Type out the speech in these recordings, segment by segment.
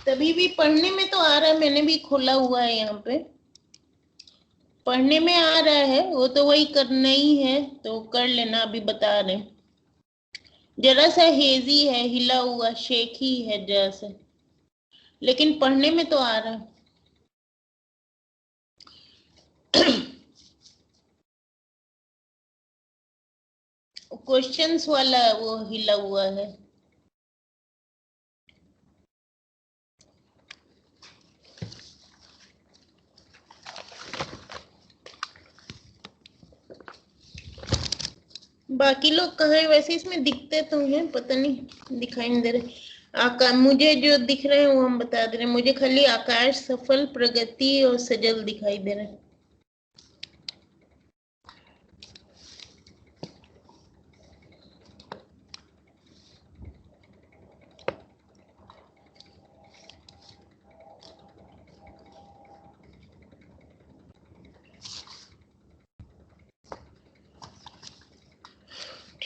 तभी भी पढ़ने में तो आ रहा है, मैंने भी खोला हुआ है यहाँ पे, पढ़ने में आ रहा है। वो तो वही करना ही है तो कर लेना, अभी बता रहे हैं। जरा सा हेजी है, हिला हुआ शेक ही है जरा सा, लेकिन पढ़ने में तो आ रहा है। क्वेश्चंस वाला वो हिला हुआ है। बाकी लोग कहाँ है वैसे? इसमें दिखते तो हैं, पता नहीं दिखाई नहीं दे रहे। मुझे जो दिख रहे हैं वो हम बता दे रहे हैं। मुझे खाली आकाश, सफल, प्रगति और सजल दिखाई दे रहे हैं।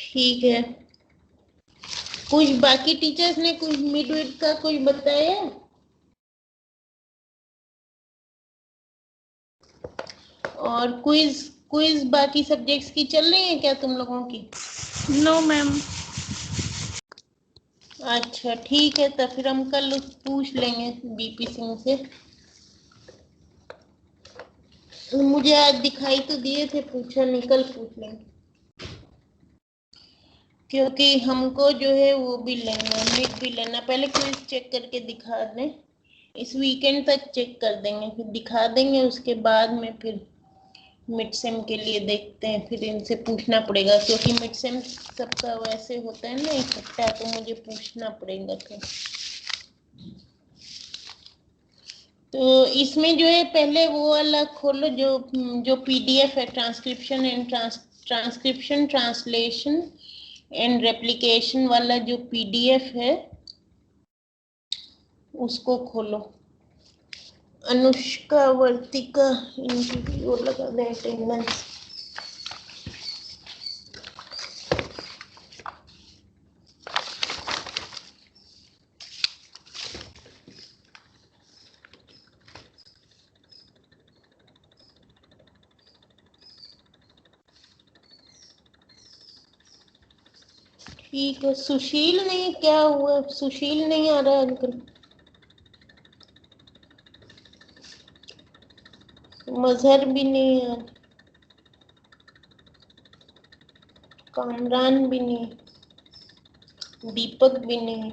ठीक है, कुछ बाकी टीचर्स ने कुछ मिड विड का कुछ बताया? और क्विज क्विज बाकी सब्जेक्ट्स की चल रही है क्या तुम लोगों की? No ma'am. अच्छा ठीक है, तो फिर हम कल पूछ लेंगे बीपी सिंह से। मुझे आज दिखाई तो दिए थे, पूछा नहीं, कल पूछ लेंगे, क्योंकि हमको जो है वो भी लेना, मिड भी लेना। पहले क्विज चेक करके दिखा दें, इस वीकेंड तक चेक कर देंगे, फिर दिखा देंगे। उसके बाद में फिर मिड सेम के लिए देखते हैं, फिर इनसे पूछना पड़ेगा, क्योंकि मिड सेम सबका वैसे होता है ना इकट्ठा, तो मुझे पूछना पड़ेगा फिर। तो इसमें जो है पहले वो वाला खोलो जो पीडीएफ है, transcription and transcription, translation and replication वाला जो पीडीएफ है उसको खोलो। अनुष्का, वर्तिका, इनकी वो लगा दें अटेंडेंस। ठीक है, सुशील नहीं, क्या हुआ? सुशील नहीं आ रहा अंकल। मजहर भी नहीं आ रहा, कामरान भी नहीं, दीपक भी नहीं।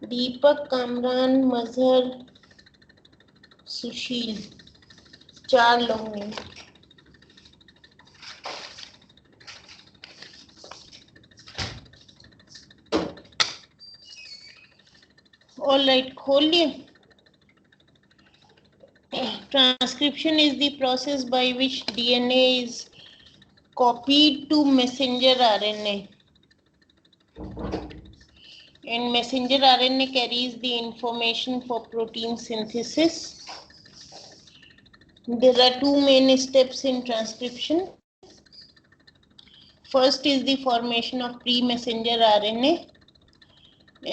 दीपक, कामरान, मजहर, सुशील, 4 लोग नहीं। ऑलराइट, खोल लिए। Transcription is the process by which DNA is copied to messenger RNA, and messenger RNA carries the information for protein synthesis. There are 2 main steps in transcription. First is the formation of pre-messenger RNA,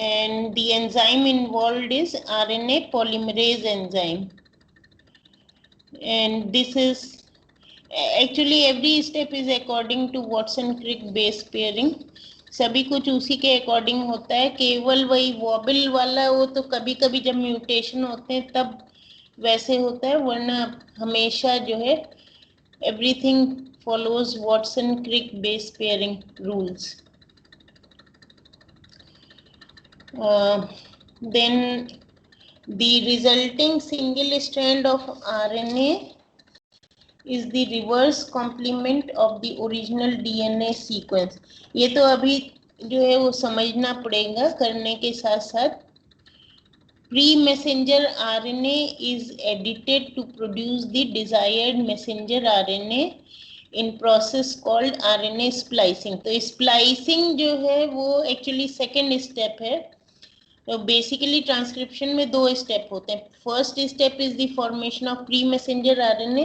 and the enzyme involved is RNA polymerase enzyme. And this is actually every step is according to Watson-Crick base pairing. सभी कुछ उसी के according होता है, केवल वही vowel वाला वो तो कभी कभी जब म्यूटेशन होते हैं तब वैसे होता है, वरना हमेशा जो है everything follows Watson-Crick base pairing rules. Then the resulting single strand of RNA is the reverse complement of the original DNA sequence. ये तो अभी जो है वो समझना पड़ेगा करने के साथ साथ। Pre-messenger RNA is edited to produce the desired messenger RNA in process called RNA splicing. तो splicing जो है वो actually second step है। तो बेसिकली ट्रांसक्रिप्शन में 2 स्टेप होते हैं। First step is the formation of pre messenger RNA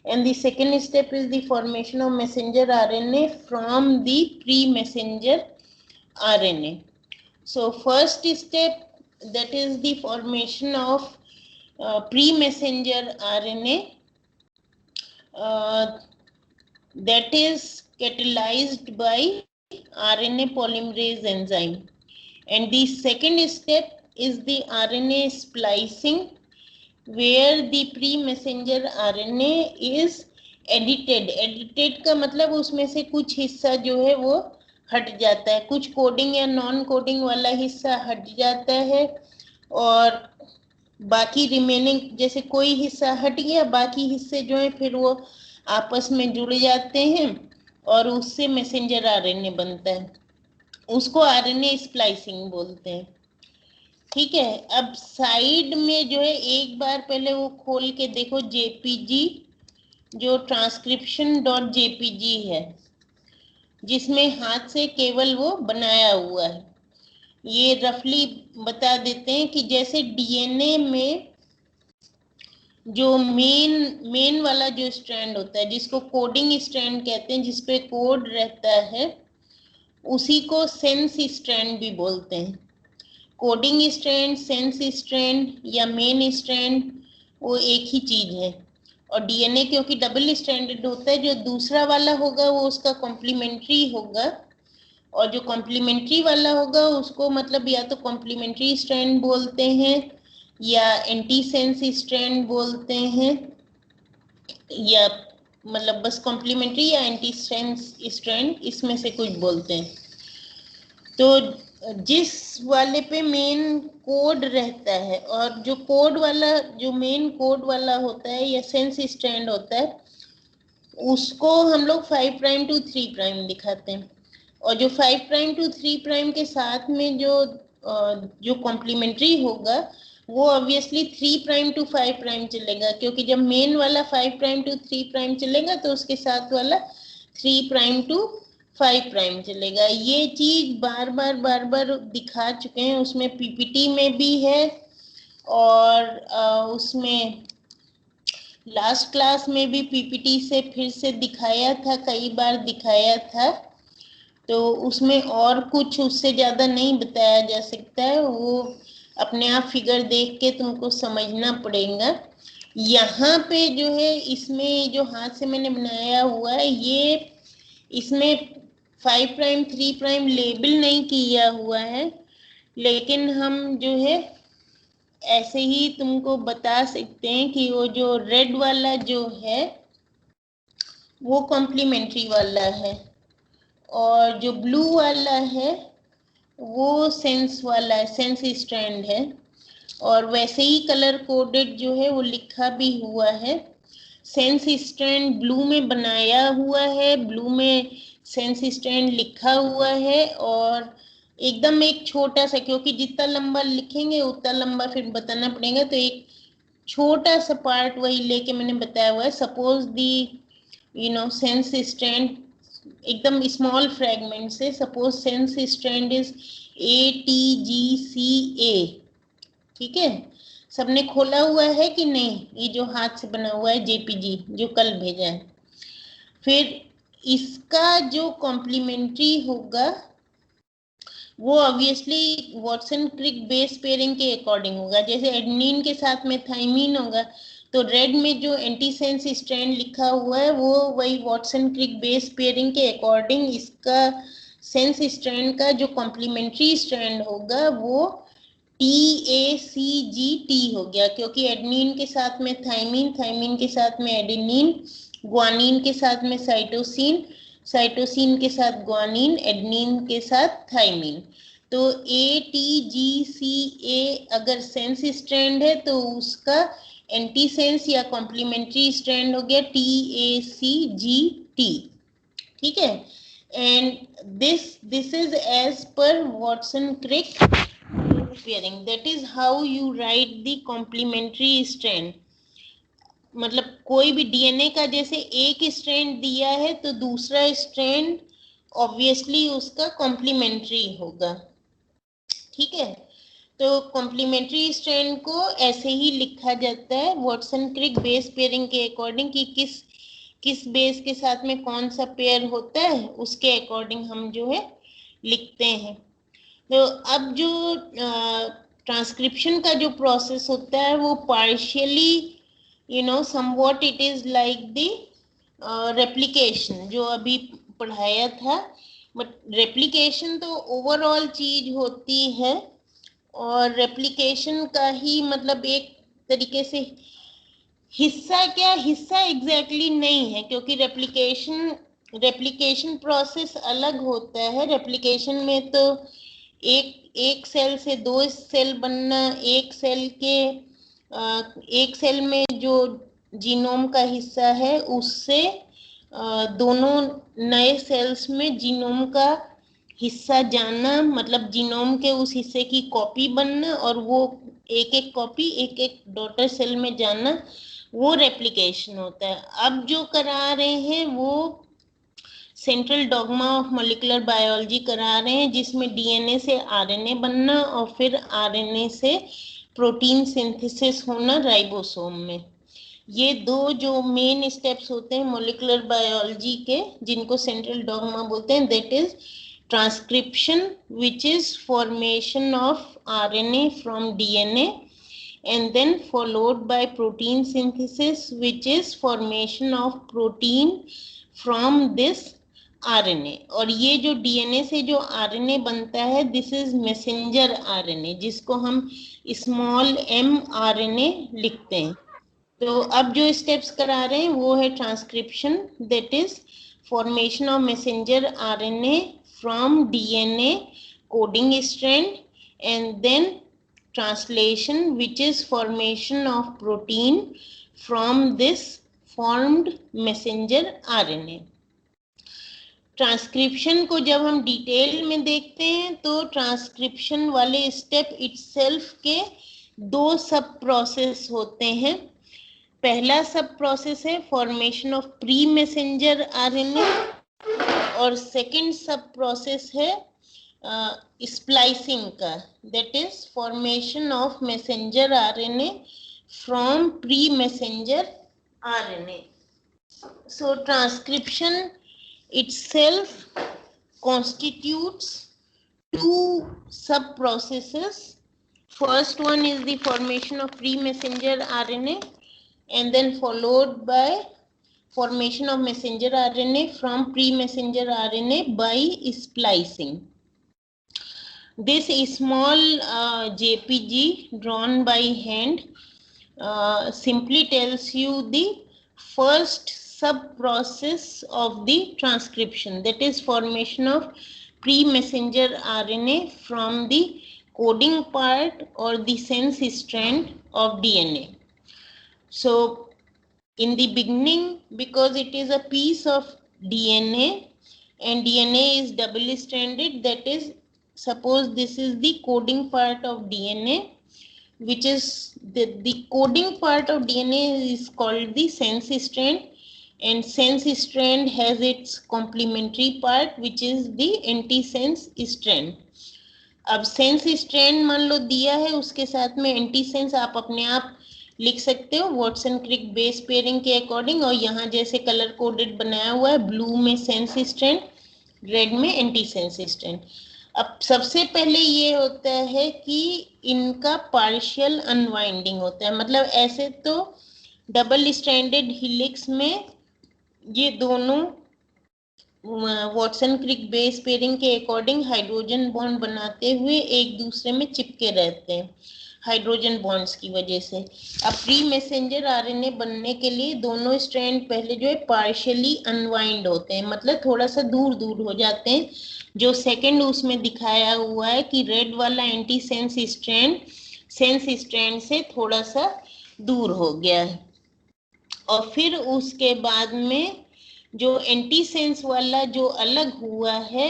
and the second step is the formation of messenger RNA from the pre-messenger RNA. So first step that is the formation of pre-messenger RNA that is catalyzed by RNA polymerase enzyme. And the second step is the RNA splicing, where the pre-messenger RNA is edited. Edited का मतलब उसमें से कुछ हिस्सा जो है वो हट जाता है, कुछ कोडिंग या नॉन कोडिंग वाला हिस्सा हट जाता है और बाकी रिमेनिंग, जैसे कोई हिस्सा हट गया, बाकी हिस्से जो है फिर वो आपस में जुड़ जाते हैं और उससे मैसेंजर आरएनए बनता है, उसको आरएनए स्प्लाइसिंग बोलते हैं। ठीक है, अब साइड में जो है एक बार पहले वो खोल के देखो जेपीजी, जो transcription.jpg है, जिसमें हाथ से केवल वो बनाया हुआ है। ये रफली बता देते हैं कि जैसे डीएनए में जो मेन वाला जो स्ट्रैंड होता है, जिसको कोडिंग स्ट्रैंड कहते हैं, जिसपे कोड रहता है, उसी को सेंस स्ट्रैंड भी बोलते हैं। कोडिंग स्ट्रैंड, सेंस स्ट्रैंड या मेन स्ट्रैंड वो एक ही चीज है। और डीएनए क्योंकि डबल स्ट्रैंडेड होता है, जो दूसरा वाला होगा वो उसका कॉम्प्लीमेंट्री होगा, और जो कॉम्प्लीमेंट्री वाला होगा उसको मतलब या तो कॉम्प्लीमेंट्री स्ट्रैंड बोलते हैं या एंटी सेंस स्ट्रैंड बोलते हैं, या मतलब बस कॉम्प्लीमेंट्री या एंटी सेंस स्ट्रैंड, इसमें से कुछ बोलते हैं। तो जिस वाले पे मेन कोड रहता है, और जो कोड वाला, जो मेन कोड वाला होता है या सेंस स्ट्रैंड होता है, उसको हम लोग 5 प्राइम टू 3 प्राइम दिखाते हैं। और जो 5 प्राइम टू 3 प्राइम के साथ में जो कॉम्प्लीमेंट्री होगा वो ऑब्वियसली 3 प्राइम टू 5 प्राइम चलेगा, क्योंकि जब मेन वाला 5 प्राइम टू 3 प्राइम चलेगा तो उसके साथ वाला 3 प्राइम टू 5 प्राइम चलेगा। ये चीज बार बार दिखा चुके हैं, उसमें पीपीटी में भी है और उसमें लास्ट क्लास में भी पीपीटी से फिर से दिखाया था, कई बार दिखाया था। तो उसमें और कुछ उससे ज्यादा नहीं बताया जा सकता है, वो अपने आप फिगर देख के तुमको समझना पड़ेगा। यहाँ पे जो है, इसमें जो हाथ से मैंने बनाया हुआ है, ये इसमें 5 प्राइम 3 प्राइम लेबल नहीं किया हुआ है, लेकिन हम जो है ऐसे ही तुमको बता सकते हैं कि वो जो रेड वाला जो है वो कॉम्प्लीमेंट्री वाला है, और जो ब्लू वाला है वो सेंस वाला है, सेंस स्ट्रैंड है। और वैसे ही कलर कोडेड जो है वो लिखा भी हुआ है। सेंस स्ट्रैंड ब्लू में बनाया हुआ है, ब्लू में सेंस स्ट्रैंड लिखा हुआ है, और एकदम एक छोटा सा, क्योंकि जितना लंबा लिखेंगे उतना लंबा फिर बताना पड़ेगा, तो एक छोटा सा पार्ट वही लेके मैंने बताया हुआ है। सपोज दी सेंस स्ट्रैंड एकदम स्मॉल फ्रेगमेंट से, suppose sense strand is ATGCA। ठीक है, सबने खोला हुआ है कि नहीं? ये जो हाथ से बना हुआ है जेपीजी, जो कल भेजा है। फिर इसका जो कॉम्प्लीमेंट्री होगा वो obviously Watson Crick base pairing के अकॉर्डिंग होगा। जैसे एडेनिन के साथ में थाइमीन होगा, तो रेड में जो एंटीसेंस स्ट्रैंड लिखा हुआ है वो वही वॉटसन क्रिक बेस पेयरिंग के अकॉर्डिंग इसका सेंस स्ट्रैंड का जो कॉम्प्लीमेंट्री स्ट्रैंड होगा वो TACGT हो गया, क्योंकि एडेनिन के साथ में थाइमीन, थाइमीन के साथ में एडेनिन, ग्वानिन के साथ में साइटोसिन, साइटोसिन के साथ ग्वानिन, एडेनिन के साथ थाइमीन। तो ATGCA अगर सेंस स्ट्रैंड है तो उसका एंटीसेंस या कॉम्प्लीमेंट्री स्ट्रैंड हो गया TACGT। ठीक है, and this is as per Watson-Crick pairing. That is how you write the complementary strand. मतलब कोई भी डीएनए का जैसे एक स्ट्रैंड दिया है तो दूसरा स्ट्रैंड ऑब्वियसली उसका कॉम्प्लीमेंट्री होगा। ठीक है, तो कॉम्प्लीमेंट्री स्ट्रैंड को ऐसे ही लिखा जाता है वॉटसन क्रिक बेस पेयरिंग के अकॉर्डिंग, कि किस बेस के साथ में कौन सा पेयर होता है, उसके अकॉर्डिंग हम जो है लिखते हैं। तो अब जो ट्रांसक्रिप्शन का जो प्रोसेस होता है वो partially somewhat it is like the replication जो अभी पढ़ाया था, बट रेप्लिकेशन तो ओवरऑल चीज होती है और रेप्लिकेशन का ही मतलब एक तरीके से हिस्सा एग्जैक्टली नहीं है, क्योंकि रेप्लिकेशन प्रोसेस अलग होता है। रेप्लिकेशन में तो एक सेल से दो सेल बनना, एक सेल में जो जीनोम का हिस्सा है उससे दोनों नए सेल्स में जीनोम का हिस्सा जाना, मतलब जीनोम के उस हिस्से की कॉपी बनना और वो एक कॉपी एक डॉटर सेल में जाना, वो रेप्लिकेशन होता है। अब जो करा रहे हैं वो central dogma of molecular biology करा रहे हैं, जिसमें डीएनए से आरएनए बनना और फिर आरएनए से प्रोटीन सिंथेसिस होना राइबोसोम में। ये दो जो मेन स्टेप्स होते हैं मॉलिक्यूलर बायोलॉजी के, जिनको सेंट्रल डॉगमा बोलते हैं, that is transcription which is formation of RNA from DNA and then followed by protein synthesis which is formation of protein from this RNA। और ये जो डीएनए से जो आरएनए बनता है दिस इज मैसेंजर आरएनए, जिसको हम स्मॉल एम आरएनए लिखते हैं। तो अब जो स्टेप्स करा रहे हैं वो है transcription, that is formation of messenger RNA from DNA coding strand, and then translation which is formation of protein from this formed messenger RNA। Transcription को जब हम डिटेल में देखते हैं तो ट्रांसक्रिप्शन वाले स्टेप इटसेल्फ के दो सब प्रोसेस होते हैं। पहला सब प्रोसेस है formation of pre messenger RNA और सेकंड सब प्रोसेस है स्प्लाइसिंग का, that is formation of messenger RNA from pre-messenger RNA। So transcription itself constitutes two sub-processes. First one is the formation of pre-messenger RNA and then followed by formation of messenger RNA from pre-messenger RNA by splicing। This small JPG drawn by hand simply tells you the first sub-process of the transcription, that is formation of pre-messenger RNA from the coding part or the sense strand of DNA. So in the beginning, because it is a piece of DNA and DNA is double stranded, that is, suppose this is the coding part of DNA, which is the coding part of DNA is called the sense strand, and sense strand has its complementary part which is the antisense strand। अब sense strand मान लो दिया है, उसके साथ में antisense आप अपने आप लिख सकते हो वॉटसन क्रिक बेस पेयरिंग के अकॉर्डिंग, और यहाँ जैसे कलर कोडेड बनाया हुआ है, ब्लू में सेंस स्ट्रैंड, रेड में एंटीसेंस स्ट्रैंड। अब सबसे पहले ये होता है कि इनका पार्शियल अनवाइंडिंग होता है, मतलब ऐसे तो डबल स्ट्रैंडेड हेलिक्स में ये दोनों वॉटसन क्रिक बेस पेयरिंग के अकॉर्डिंग हाइड्रोजन बॉन्ड बनाते हुए एक दूसरे में चिपके रहते हैं हाइड्रोजन बॉन्ड्स की वजह से। अब प्री मैसेंजर आरएनए बनने के लिए दोनों स्ट्रैंड पहले जो है पार्शियली अनवाइंड होते हैं, मतलब थोड़ा सा दूर दूर हो जाते हैं। जो सेकंड उसमें दिखाया हुआ है कि रेड वाला एंटी सेंस स्ट्रैंड से थोड़ा सा दूर हो गया है, और फिर उसके बाद में जो एंटी सेंस वाला जो अलग हुआ है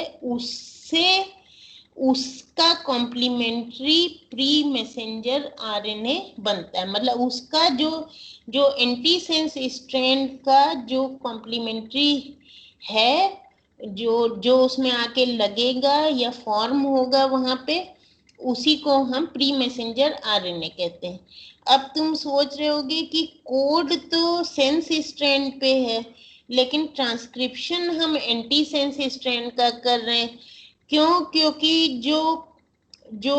उसका कॉम्प्लीमेंट्री प्री मैसेंजर आरएनए बनता है, मतलब उसका जो एंटी सेंस स्ट्रैंड का जो कॉम्प्लीमेंट्री है, जो उसमें आके लगेगा या फॉर्म होगा वहां पे, उसी को हम प्री मैसेंजर आरएनए कहते हैं। अब तुम सोच रहे होगे कि कोड तो सेंस स्ट्रैंड पे है लेकिन ट्रांसक्रिप्शन हम एंटी सेंस स्ट्रैंड का कर रहे हैं, क्यों? क्योंकि जो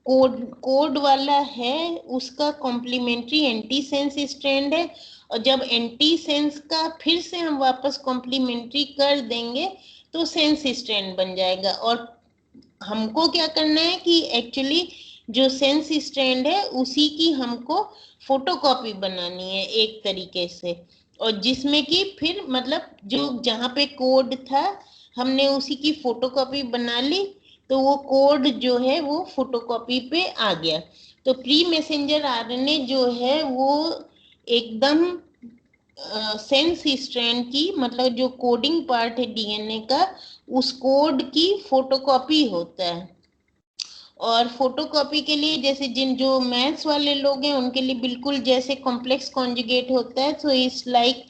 कोड वाला है उसका कॉम्प्लीमेंट्री एंटीसेंस स्ट्रैंड है, और जब एंटीसेंस का फिर से हम वापस कॉम्प्लीमेंट्री कर देंगे तो सेंस स्ट्रैंड बन जाएगा। और हमको क्या करना है कि एक्चुअली जो सेंस स्ट्रैंड है उसी की हमको फोटोकॉपी बनानी है एक तरीके से, और जिसमें कि फिर मतलब जो जहाँ पे कोड था हमने उसी की फोटोकॉपी बना ली, तो वो कोड जो है वो फोटोकॉपी पे आ गया। तो प्री मैसेंजर आरएनए जो है वो एकदम सेंस स्ट्रैंड की, मतलब जो कोडिंग पार्ट है डीएनए का, उस कोड की फोटोकॉपी होता है। और फोटोकॉपी के लिए जैसे जो मैथ्स वाले लोग हैं उनके लिए बिल्कुल जैसे कॉम्प्लेक्स कॉन्जुगेट होता है, तो इट्स लाइक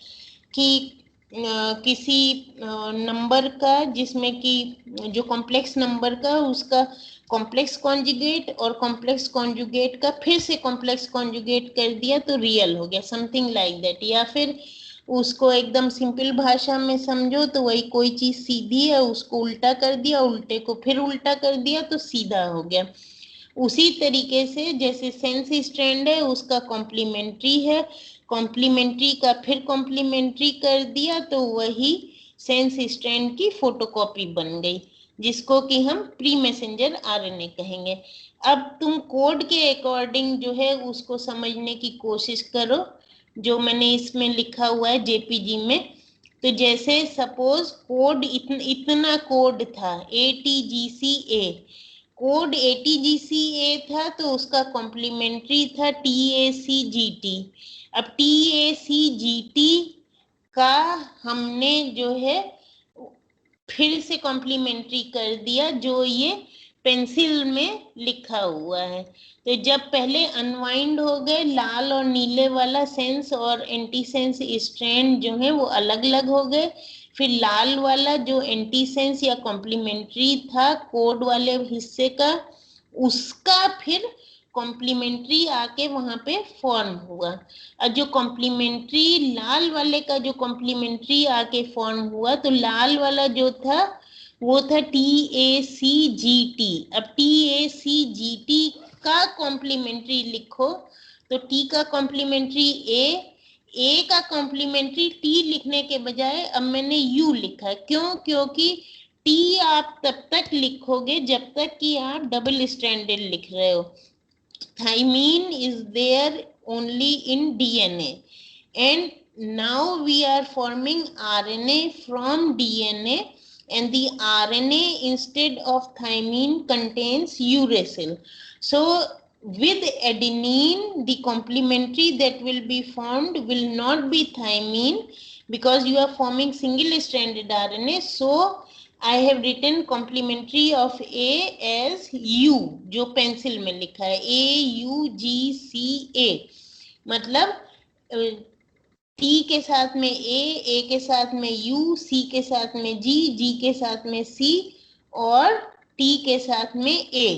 कि किसी नंबर का, जिसमें कि जो कॉम्प्लेक्स नंबर का उसका कॉम्प्लेक्स कॉन्जुगेट, और कॉम्प्लेक्स कॉन्जुगेट का फिर से कॉम्प्लेक्स कॉन्जुगेट कर दिया तो रियल हो गया, समथिंग लाइक दैट। या फिर उसको एकदम सिंपल भाषा में समझो तो वही कोई चीज सीधी है उसको उल्टा कर दिया, उल्टे को फिर उल्टा कर दिया तो सीधा हो गया। उसी तरीके से जैसे सेंस स्ट्रैंड है उसका कॉम्प्लीमेंट्री है, कॉम्प्लीमेंट्री का फिर कॉम्प्लीमेंट्री कर दिया तो वही सेंस स्ट्रैंड की फोटोकॉपी बन गई, जिसको कि हम प्री मैसेंजर आरएनए कहेंगे। अब तुम कोड के अकॉर्डिंग जो है उसको समझने की कोशिश करो, जो मैंने इसमें लिखा हुआ है जेपीजी में। तो जैसे सपोज कोड इतना कोड था ATGCA, कोड ATGCA था तो उसका कॉम्प्लीमेंट्री था TACGT। अब TACGT का हमने जो है फिर से कॉम्प्लीमेंट्री कर दिया जो ये पेंसिल में लिखा हुआ है। तो जब पहले अनवाइंड हो गए, लाल और नीले वाला सेंस और एंटी सेंस स्ट्रैंड जो है वो अलग अलग हो गए, फिर लाल वाला जो एंटी सेंस या कॉम्प्लीमेंट्री था कोड वाले हिस्से का, उसका फिर कॉम्प्लीमेंट्री आके वहां पे फॉर्म हुआ। और जो कॉम्प्लीमेंट्री लाल वाले का जो कॉम्प्लीमेंट्री आके फॉर्म हुआ, तो लाल वाला जो था वो था TACGT। अब TACGT का कॉम्प्लीमेंट्री लिखो तो T का कॉम्प्लीमेंट्री A का कॉम्प्लीमेंट्री T लिखने के बजाय अब मैंने U लिखा। क्यों? क्योंकि T आप तब तक लिखोगे जब तक कि आप डबल स्ट्रैंडेड लिख रहे हो। Thymine is there only in DNA, and now we are forming RNA from DNA, and the RNA instead of thymine contains uracil. So with adenine, the complementary that will be formed will not be thymine because you are forming single stranded RNA. So I have written complementary of A as U, जो pencil में लिखा है AUGCA, मतलब T के साथ में A के साथ में U, C के साथ में G के साथ में C और T के साथ में A।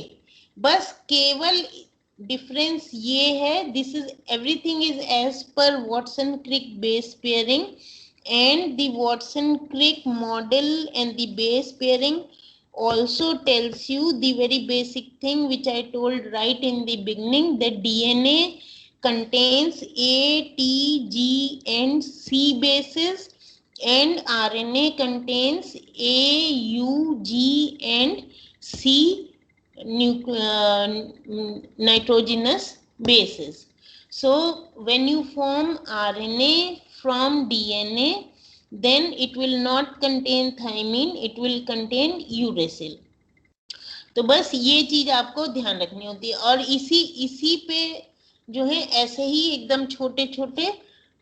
बस केवल डिफरेंस ये है, this is everything is as per Watson Crick base pairing, and the Watson-Crick model and the base pairing also tells you the very basic thing which I told right in the beginning, that DNA contains A, T, G and C bases, and RNA contains A, U, G and C nitrogenous bases. So when you form RNA from DNA, then it will not contain thymine, it will contain uracil. तो बस ये चीज आपको ध्यान रखनी होती है। और इसी पे जो है ऐसे ही एकदम छोटे छोटे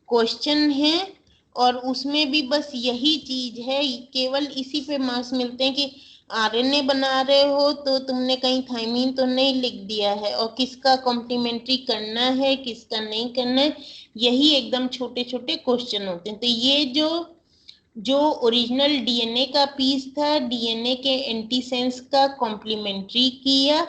क्वेश्चन हैं, और उसमें भी बस यही चीज है, केवल इसी पे मार्क्स मिलते हैं कि आरएनए बना रहे हो तो तुमने कहीं थाइमीन तो नहीं लिख दिया है, और किसका कॉम्प्लीमेंट्री करना है किसका नहीं करना है, यही एकदम छोटे छोटे क्वेश्चन होते हैं। तो ये जो ओरिजिनल डीएनए का पीस था, डीएनए के एंटीसेंस का कॉम्प्लीमेंट्री किया,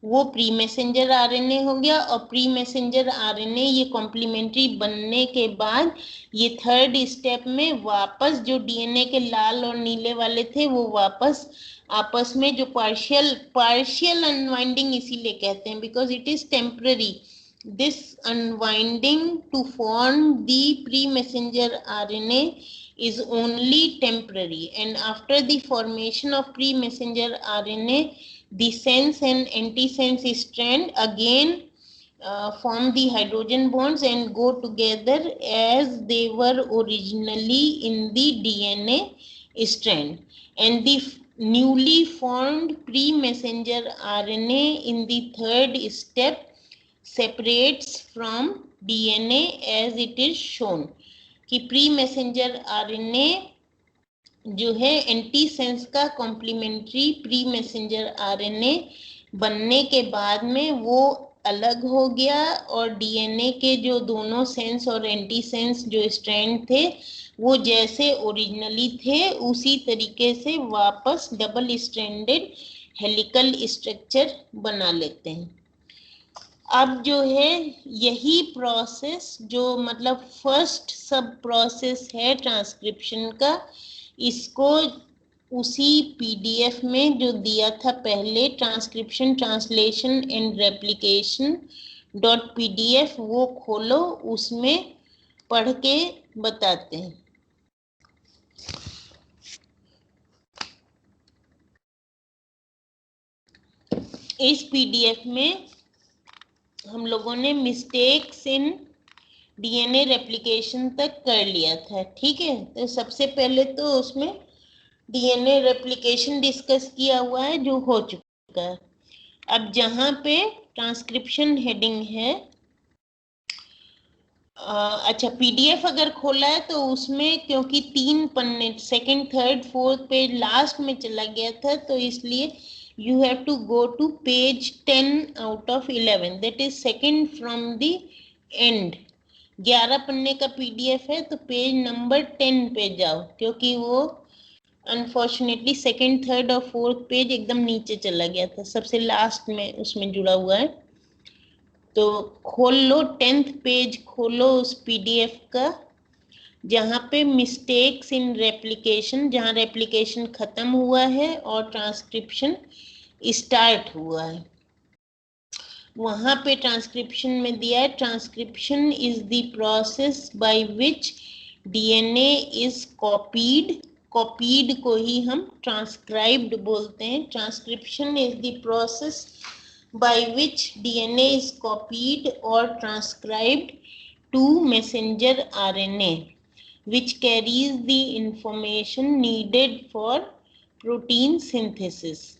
वो प्री मैसेंजर आरएनए हो गया। और प्री मैसेंजर आरएनए ये कॉम्प्लीमेंट्री बनने के बाद ये थर्ड स्टेप में वापस जो डीएनए के लाल और नीले वाले थे वो वापस आपस में जो पार्शियल अनवाइंडिंग इसीलिए कहते हैं because it is temporary. This unwinding to form the pre-messenger RNA is only temporary, and after the formation of pre-messenger RNA, the sense and antisense strand again form the hydrogen bonds and go together as they were originally in the DNA strand, and the newly formed pre-messenger RNA in the third step separates from DNA as it is shown. कि pre messenger RNA जो है antisense का complementary pre messenger RNA बनने के बाद में वो अलग हो गया और डीएनए के जो दोनों सेंस और एंटीसेंस जो स्ट्रैंड थे वो जैसे ओरिजिनली थे उसी तरीके से वापस डबल स्ट्रैंडेड हेलिकल स्ट्रक्चर बना लेते हैं. अब जो है यही प्रोसेस जो मतलब फर्स्ट सब प्रोसेस है ट्रांसक्रिप्शन का, इसको उसी पीडीएफ में जो दिया था पहले transcription translation and replication .pdf वो खोलो, उसमें पढ़ के बताते हैं. इस पीडीएफ में हम लोगों ने मिस्टेक्स इन डीएनए रेप्लिकेशन तक कर लिया था. ठीक है, तो सबसे पहले तो उसमें डीएनए रेप्लिकेशन डिस्कस किया हुआ है जो हो चुका है. अब जहां पे ट्रांसक्रिप्शन हेडिंग है, अच्छा पीडीएफ अगर खोला है तो उसमें क्योंकि 3 पन्ने second third fourth page last में चला गया था तो इसलिए you have to go to page 10 out of 11, that is second from the end. 11 पन्ने का पीडीएफ है तो पेज नंबर 10 पे जाओ क्योंकि वो अनफॉर्चुनेटली सेकंड थर्ड और फोर्थ पेज एकदम नीचे चला गया था, सबसे लास्ट में उसमें जुड़ा हुआ है. तो खोल लो 10th पेज खोलो उस पीडीएफ का जहाँ पे मिस्टेक्स इन रेप्लिकेशन, जहाँ रेप्लिकेशन खत्म हुआ है और ट्रांसक्रिप्शन स्टार्ट हुआ है, वहाँ पे ट्रांसक्रिप्शन में दिया है transcription is the process by which DNA is copied. Copied को ही हम ट्रांसक्राइब्ड बोलते हैं. Transcription is the process by which DNA is copied और transcribed to messenger RNA which carries the information needed for protein synthesis.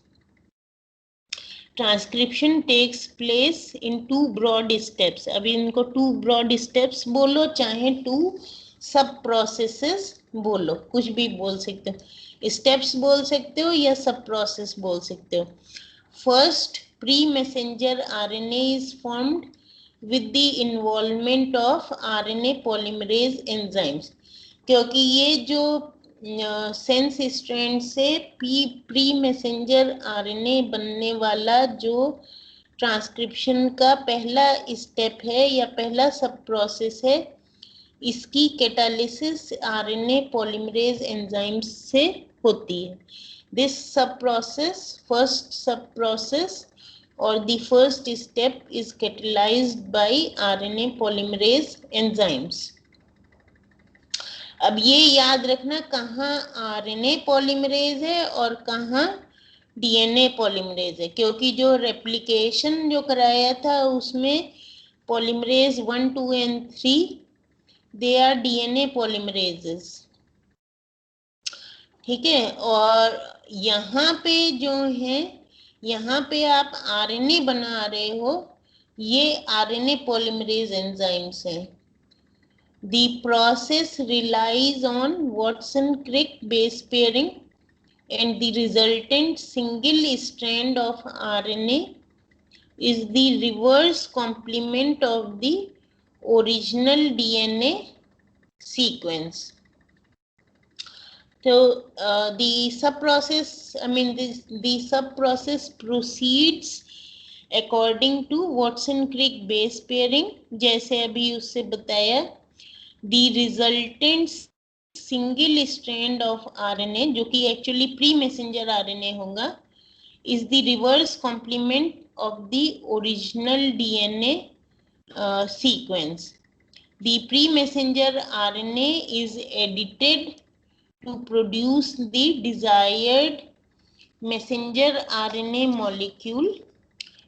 Transcription takes place in 2 broad steps. अभी इनको 2 broad steps बोलो चाहे 2 सब processes बोलो, कुछ भी बोल सकते हो, steps बोल सकते हो या सब process बोल सकते हो. First, pre-messenger RNA is formed with the involvement of RNA polymerase enzymes. क्योंकि ये जो सेंस स्ट्रैंड से प्री मैसेंजर आरएनए बनने वाला जो ट्रांसक्रिप्शन का पहला स्टेप है या पहला सब प्रोसेस है, इसकी कैटालिसिस आरएनए पॉलीमरेज एंजाइम्स से होती है. दिस सब प्रोसेस फर्स्ट सब प्रोसेस और the first step is catalysed by RNA polymerase enzymes. अब ये याद रखना कहाँ आरएनए पॉलीमरेज है और कहाँ डीएनए पॉलीमरेज है, क्योंकि जो रेप्लिकेशन जो कराया था उसमें polymerase 1, 2 and 3 they are DNA polymerases. ठीक है, और यहाँ पे जो है, यहाँ पे आप आरएनए बना रहे हो, ये आरएनए पॉलीमरेज एंजाइम्स हैं. The process relies on Watson-Crick base pairing and the resultant single strand of RNA is the reverse complement of the original DNA sequence. So the sub process, the sub process proceeds according to Watson Crick base pairing, जैसे अभी उससे बताया, the resultant single strand of RNA, जो कि actually pre messenger RNA होगा, is the reverse complement of the original DNA sequence. The pre-messenger RNA is edited to produce the desired messenger RNA molecule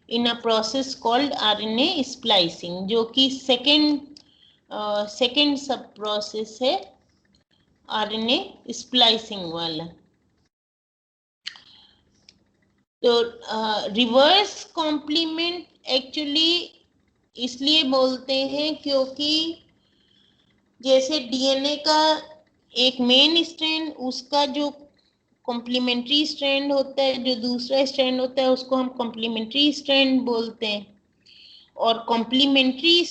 in a process called RNA splicing, जो कि second सब process है RNA splicing वाला। तो reverse complement actually इसलिए बोलते हैं क्योंकि जैसे डीएनए का एक मेन स्ट्रैंड, उसका जो कॉम्प्लीमेंट्री स्ट्रैंड होता है, जो दूसरा स्ट्रैंड होता है, उसको हम कॉम्प्लीमेंट्री स्ट्रैंड बोलते हैं। और कॉम्प्लीमेंट्री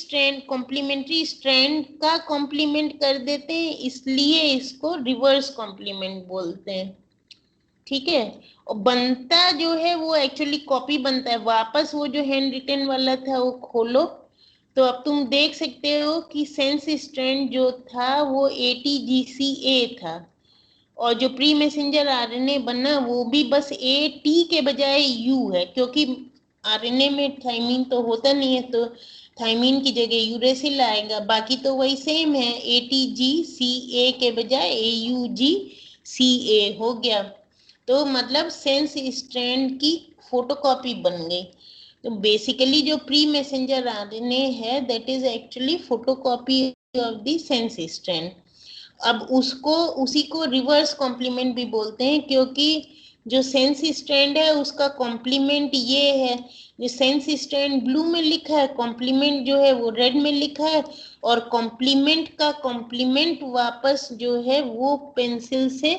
स्ट्रैंड का कॉम्प्लीमेंट कर देते हैं, इसलिए इसको रिवर्स कॉम्प्लीमेंट बोलते हैं। ठीक है। और बनता जो है वो एक्चुअली कॉपी बनता है वापस। वो जो हैंड रिटन वाला था वो खोलो तो अब तुम देख सकते हो कि सेंस स्ट्रैंड जो था वो ATGCA था, और जो प्री मैसेंजर आरएनए बना वो भी बस AT के बजाय U है, क्योंकि आरएनए में थाइमीन तो होता नहीं है, तो थाइमीन की जगह यूरेसिल आएगा। बाकी तो वही सेम है, ATGCA के बजाय AUGCA हो गया। तो मतलब सेंस स्ट्रैंड की फोटोकॉपी बन गई। तो बेसिकली जो प्री मैसेंजर आरएनए है that is actually photocopy of the sense strand. अब उसी को रिवर्स कॉम्प्लीमेंट भी बोलते हैं, क्योंकि जो सेंस स्ट्रैंड है उसका कॉम्प्लीमेंट ये है, जो सेंस स्ट्रैंड ब्लू में लिखा है, कॉम्प्लीमेंट जो है वो रेड में लिखा है, और कॉम्प्लीमेंट का कॉम्प्लीमेंट वापस जो है वो पेंसिल से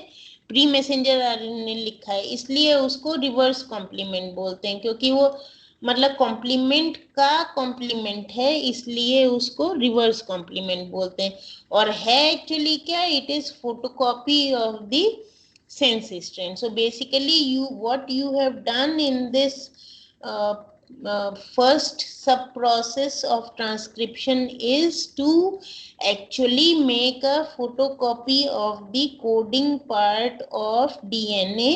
प्री मैसेंजर आरएनए लिखा है, इसलिए उसको रिवर्स कॉम्प्लीमेंट बोलते हैं, क्योंकि वो मतलब कॉम्प्लीमेंट का कॉम्प्लीमेंट है, इसलिए उसको रिवर्स कॉम्प्लीमेंट बोलते हैं। और है एक्चुअली क्या, it is photocopy of the sense strand. So basically what you have done in this first sub process of transcription is to actually make a photocopy of the coding part of DNA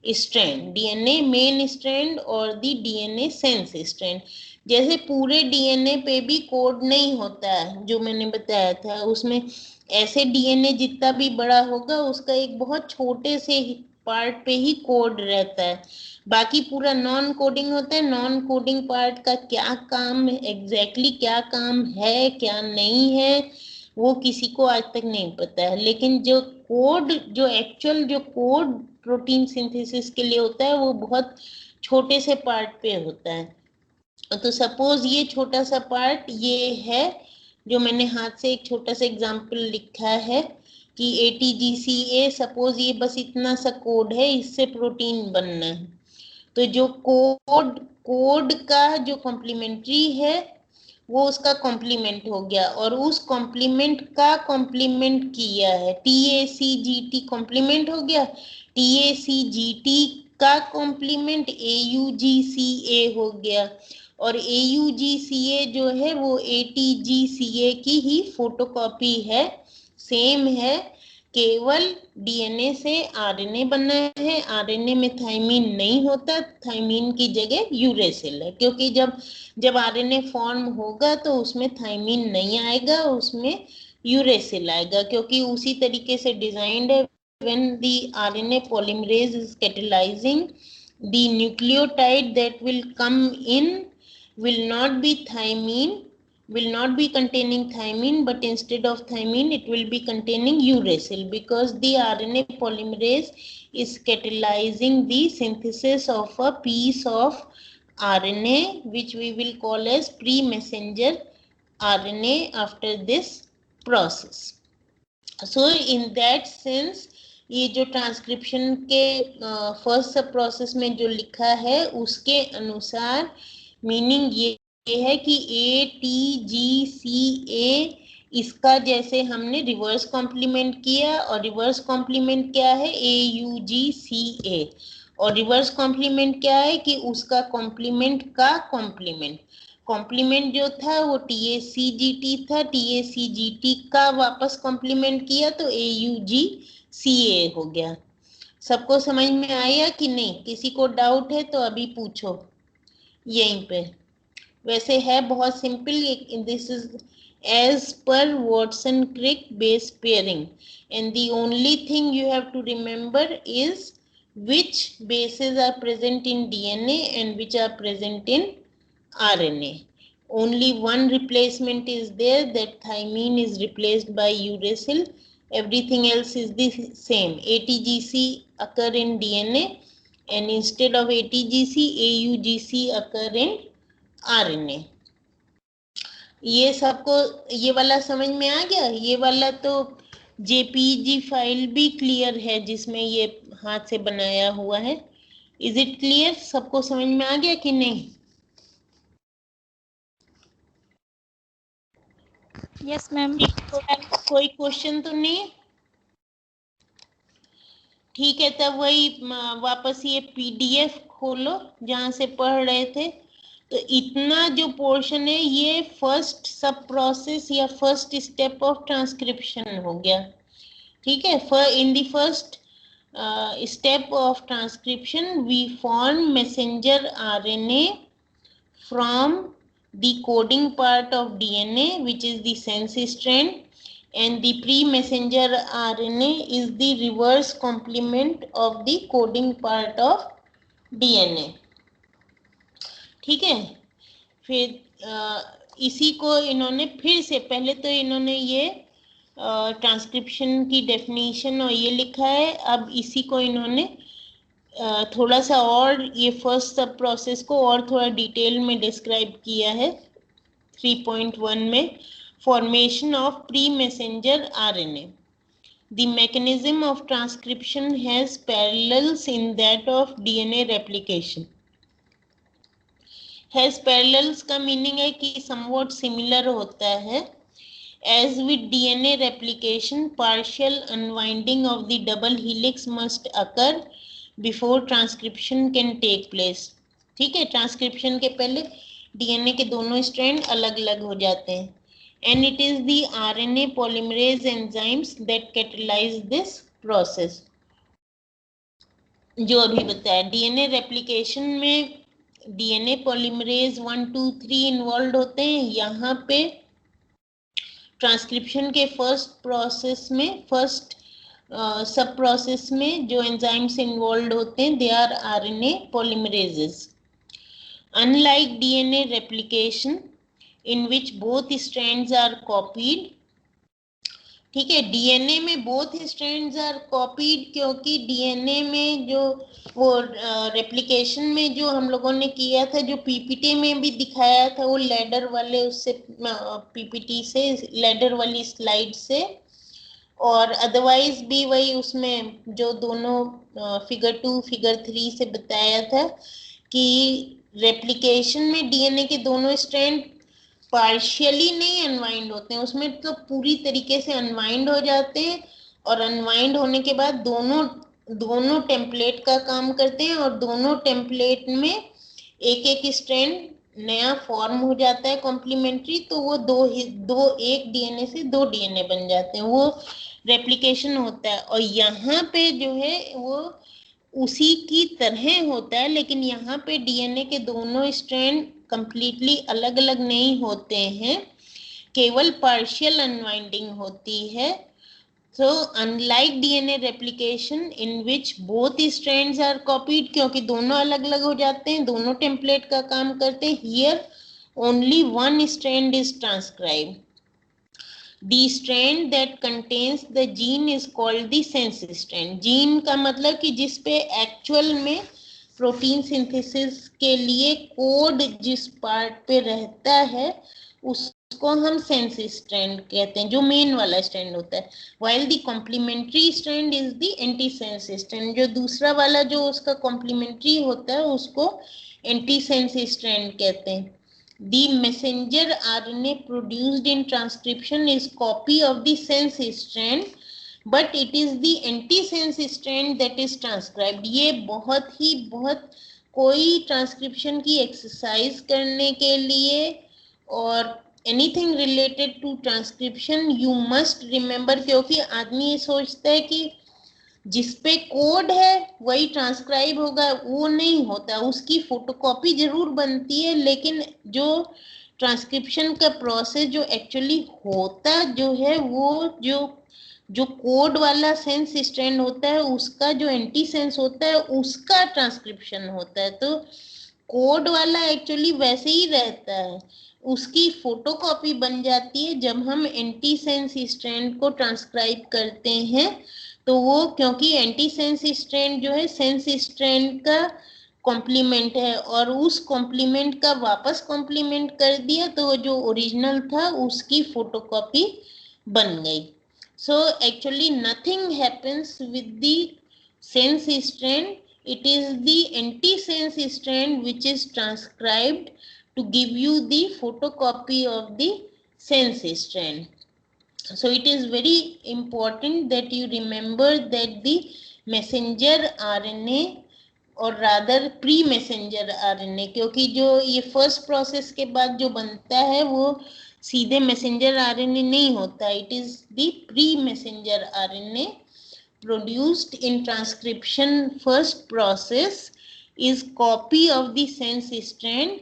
strand, DNA main strand और the DNA sense strand। जैसे पूरे DNA पे भी code नहीं होता है, जो मैंने बताया था, उसमें ऐसे डीएनए जितना भी बड़ा होगा उसका एक बहुत छोटे से पार्ट पे ही कोड रहता है, बाकी पूरा नॉन कोडिंग होता है। नॉन कोडिंग पार्ट का क्या काम एग्जैक्टली क्या काम है क्या नहीं है वो किसी को आज तक नहीं पता है, लेकिन जो कोड, जो एक्चुअल जो कोड प्रोटीन सिंथेसिस के लिए होता है वो बहुत छोटे से पार्ट पे होता है। तो सपोज ये छोटा सा पार्ट ये है, जो मैंने हाथ से एक छोटा सा एग्जांपल लिखा है कि ATGCA, सपोज ये बस इतना सा कोड है, इससे प्रोटीन बनना है। तो जो कोड का जो कॉम्प्लीमेंट्री है वो उसका कॉम्प्लीमेंट हो गया, और उस कॉम्प्लीमेंट का कॉम्प्लीमेंट किया है, TACGT कॉम्प्लीमेंट हो गया, TACGT का कॉम्प्लीमेंट AUGCA हो गया, और AUGCA जो है वो ATGCA की ही फोटोकॉपी है, सेम है, केवल डीएनए से आरएनए बना है। आरएनए में थाइमीन नहीं होता, थाइमीन की जगह यूरेसिल है, क्योंकि जब आरएनए फॉर्म होगा तो उसमें थाइमीन नहीं आएगा, उसमें यूरेसिल आएगा, क्योंकि उसी तरीके से डिजाइंड है। when the RNA polymerase is catalyzing, the nucleotide that will come in will not be thymine, will not be containing thymine, but instead of thymine it will be containing uracil, because the RNA polymerase is catalyzing the synthesis of a piece of RNA which we will call as pre-messenger RNA after this process. So in that sense ये जो transcription के first sub process में जो लिखा है उसके अनुसार meaning ये है कि ATGCA इसका जैसे हमने रिवर्स कॉम्प्लीमेंट किया, और रिवर्स कॉम्प्लीमेंट क्या है AUGCA, और रिवर्स कॉम्प्लीमेंट क्या है कि उसका कॉम्प्लीमेंट का कॉम्प्लीमेंट, कॉम्प्लीमेंट जो था वो TACGT था, TACGT का वापस कॉम्प्लीमेंट किया तो AUGCA हो गया। सबको समझ में आया कि नहीं? किसी को डाउट है तो अभी पूछो यहीं पे। वैसे है बहुत simple, this is as per Watson-Crick base pairing, and the only thing you have to remember is which bases are present in DNA and which are present in RNA. Only one replacement is there, that thymine is replaced by uracil. Everything else is the same. ATGC occur in DNA, and instead of ATGC, AUGC occur in RNA. ये सबको ये वाला समझ में आ गया? ये वाला तो JPEG फाइल भी क्लियर है जिसमें ये हाथ से बनाया हुआ है। Is it clear? सबको समझ में आ गया कि नहीं? Yes ma'am. कोई क्वेश्चन तो नहीं? ठीक है, तब वही वापस ये PDF खोलो जहां से पढ़ रहे थे। तो इतना जो पोर्शन है ये फर्स्ट सब प्रोसेस या फर्स्ट स्टेप ऑफ ट्रांसक्रिप्शन हो गया। ठीक है, in the first step of transcription we form messenger RNA from the coding part of DNA, which is the sense strand, and the pre-messenger RNA is the reverse complement of the coding part of DNA. ठीक है, फिर इसी को इन्होंने फिर से, पहले तो इन्होंने ये ट्रांसक्रिप्शन की डेफिनेशन और ये लिखा है, अब इसी को इन्होंने थोड़ा सा और ये फर्स्ट सब प्रोसेस को और थोड़ा डिटेल में डिस्क्राइब किया है 3.1 में, formation of pre messenger RNA. The mechanism of transcription has parallels in that of DNA replication. Has parallels का मीनिंग है कि somewhat similar होता है. As with DNA replication, partial unwinding of the double helix must occur before transcription can take place. ठीक है, transcription के पहले DNA के दोनों स्ट्रैंड अलग अलग हो जाते हैं. And it is the RNA polymerase enzymes that catalyze this process. जो अभी बताया, DNA रेप्लिकेशन में DNA polymerase 1, 2, 3 इन्वॉल्व होते हैं. यहाँ पे ट्रांसक्रिप्शन के फर्स्ट प्रोसेस में, फर्स्ट सब प्रोसेस में जो एंजाइम्स इन्वॉल्व होते हैं, they are RNA polymerases. Unlike DNA replication in which both strands are copied, ठीक है, DNA में बोथ स्ट्रैंड्स आर कॉपीड, क्योंकि DNA में जो वो रेप्लिकेशन में जो हम लोगों ने किया था, जो PPT में भी दिखाया था, वो लैडर वाले उससे PPT से, लैडर वाली स्लाइड से, और अदरवाइज भी वही उसमें जो दोनों फिगर 2 फिगर 3 से बताया था कि रेप्लिकेशन में DNA के दोनों स्ट्रैंड पार्शियली नहीं अनवाइंड होते हैं, उसमें तो पूरी तरीके से अनवाइंड हो जाते हैं, और अनवाइंड होने के बाद दोनों टेम्पलेट का काम करते हैं, और दोनों टेम्पलेट में एक एक स्ट्रैंड नया फॉर्म हो जाता है कॉम्प्लीमेंट्री, तो वो एक DNA से 2 DNA बन जाते हैं, वो रेप्लिकेशन होता है. और यहाँ पे जो है वो उसी की तरह होता है, लेकिन यहाँ पे DNA के दोनों स्ट्रैंड कंप्लीटली अलग अलग नहीं होते हैं, केवल पार्शियल अनवाइंडिंग होती है. So unlike DNA replication in which both strands are copied, क्योंकि दोनों अलग अलग हो जाते हैं, दोनों टेम्पलेट का काम करते हैं, here only one strand is transcribed. The strand that contains the gene is called the sense strand. Gene का मतलब कि जिस पे एक्चुअल में प्रोटीन सिंथेसिस के लिए कोड जिस पार्ट पे रहता है उसको हम सेंस स्ट्रैंड कहते हैं, जो मेन वाला स्ट्रैंड होता है. while the complementary strand is the anti sense strand, जो दूसरा वाला जो उसका कॉम्प्लीमेंट्री होता है उसको एंटी सेंस स्ट्रैंड कहते हैं. The messenger RNA produced in transcription is copy of the sense strand but it is the antisense strand that is transcribed. ये बहुत कोई ट्रांसक्रिप्शन की एक्सरसाइज करने के लिए और anything related to transcription you must remember, क्योंकि आदमी ये सोचता है कि जिस पे कोड है वही ट्रांसक्राइब होगा, वो नहीं होता, उसकी फोटोकॉपी जरूर बनती है, लेकिन जो ट्रांसक्रिप्शन का प्रोसेस जो एक्चुअली होता जो है वो जो कोड वाला सेंस स्ट्रैंड होता है उसका जो एंटी सेंस होता है उसका ट्रांसक्रिप्शन होता है। तो कोड वाला एक्चुअली वैसे ही रहता है, उसकी फोटोकॉपी बन जाती है जब हम एंटी सेंस स्ट्रैंड को ट्रांसक्राइब करते हैं। तो वो क्योंकि एंटी सेंस स्ट्रैंड जो है सेंस स्ट्रैंड का कॉम्प्लीमेंट है और उस कॉम्प्लीमेंट का वापस कॉम्प्लीमेंट कर दिया तो जो ओरिजिनल था उसकी फोटोकॉपी बन गई। So actually nothing happens with the sense strand, it is the anti-sense strand which is transcribed to give you the photocopy of the sense strand. So it is very important that you remember that the messenger RNA और rather pre messenger RNA, क्योंकि जो ये first process के बाद जो बनता है वो सीधे मैसेंजर आरएनए नहीं होता, it is the pre messenger RNA produced in transcription first process is copy of the sense strand,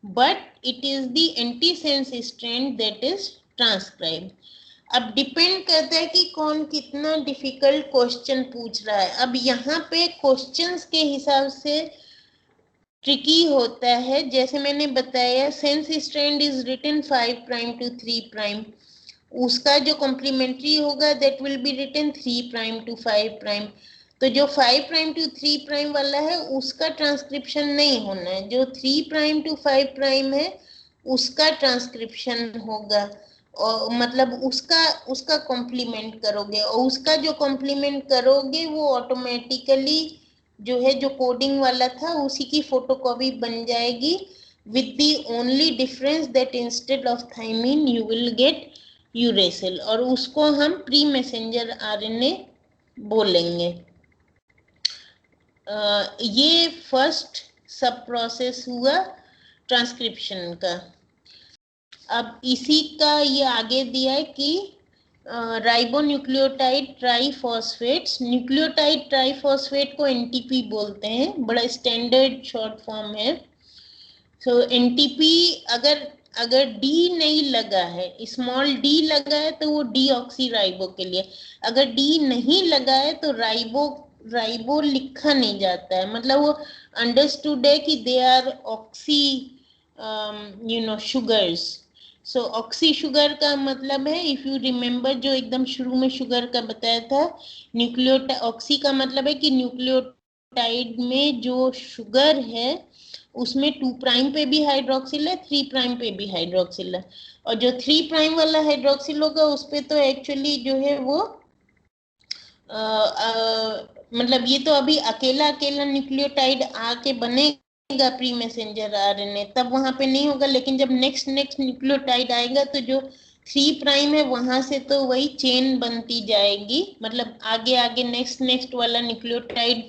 but it is the anti-sense strand that is transcribed. अब डिपेंड करता है कि कौन कितना डिफिकल्ट क्वेश्चन पूछ रहा है। अब यहाँ पे क्वेश्चंस के हिसाब से ट्रिकी होता है, जैसे मैंने बताया sense strand is written 5 prime to 3 prime, उसका जो कॉम्प्लीमेंट्री होगा that will be written 3 prime to 5 prime. तो जो 5 प्राइम टू 3 प्राइम वाला है उसका ट्रांसक्रिप्शन नहीं होना है, जो 3 प्राइम टू 5 प्राइम है उसका ट्रांसक्रिप्शन होगा, और मतलब उसका कॉम्प्लीमेंट करोगे और उसका जो कॉम्प्लीमेंट करोगे वो ऑटोमेटिकली जो है जो कोडिंग वाला था उसी की फोटोकॉपी बन जाएगी, with the only difference that instead of thymine you will get uracil, और उसको हम प्री मैसेंजर आरएनए बोलेंगे। ये फर्स्ट सब प्रोसेस हुआ ट्रांसक्रिप्शन का। अब इसी का ये आगे दिया है कि राइबोन्यूक्लियोटाइड ट्राइफॉस्फेट्स, न्यूक्लियोटाइड ट्राइफॉस्फेट को एनटीपी बोलते हैं, बड़ा स्टैंडर्ड शॉर्ट फॉर्म है। सो एनटीपी अगर डी नहीं लगा है, स्मॉल डी लगा है तो वो डीऑक्सी राइबो के लिए, अगर डी नहीं लगा है तो राइबो लिखा नहीं जाता है, मतलब वो अंडरस्टूड है कि they are oxy sugars. So oxy sugar का मतलब है, इफ यू रिमेम्बर जो एकदम शुरू में शुगर का बताया था, ऑक्सी का मतलब है कि न्यूक्लियोटाइड में जो शुगर है उसमें 2 प्राइम पे भी हाइड्रोक्सिल है, 3 प्राइम पे भी हाइड्रोक्सिल है, और जो 3 प्राइम वाला हाइड्रोक्सिल होगा उस पे तो एक्चुअली जो है वो मतलब ये तो अभी अकेला न्यूक्लियोटाइड आके बनेगा प्री मैसेंजर आरएनए, तब वहां पे नहीं होगा, लेकिन जब नेक्स्ट न्यूक्लियोटाइड आएगा तो जो 3 प्राइम है वहां से तो वही चेन बनती जाएगी, मतलब आगे नेक्स्ट वाला न्यूक्लियोटाइड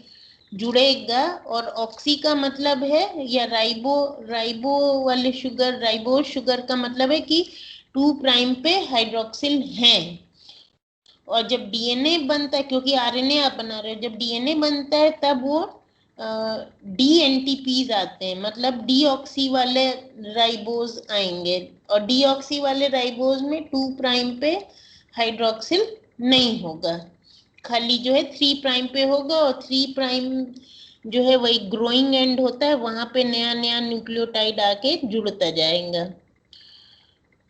जुड़ेगा, और ऑक्सी का मतलब है या राइबो वाले शुगर, राइबोज शुगर का मतलब है कि 2 प्राइम पे हाइड्रोक्सिल हैं। और जब डीएनए बनता है, क्योंकि आरएनए आप बना रहे हो, जब डीएनए बनता है तब वो डीएनटीपीज आते हैं, मतलब डीऑक्सी वाले राइबोज आएंगे, और डीऑक्सी वाले राइबोज में 2 प्राइम पे हाइड्रोक्सिल नहीं होगा, खाली जो है 3 प्राइम पे होगा, और 3 प्राइम जो है वही ग्रोइंग एंड होता है, वहां पे नया न्यूक्लियोटाइड आके जुड़ता जाएगा।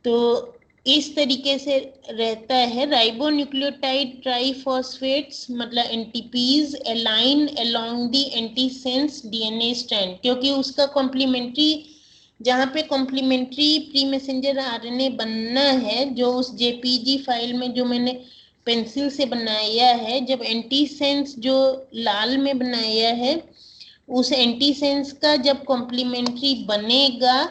तो इस तरीके से रहता है। राइबोन्यूक्लियोटाइड ट्राइफॉस्फेट्स मतलब NTPs align along the antisense DNA strand, क्योंकि उसका कॉम्प्लीमेंट्री, जहाँ पे कॉम्प्लीमेंट्री प्री मैसेंजर आरएनए बनना है, जो उस जेपीजी फाइल में जो मैंने पेंसिल से बनाया है, जब एंटीसेंस जो लाल में बनाया है उस एंटीसेंस का जब कॉम्प्लीमेंट्री बनेगा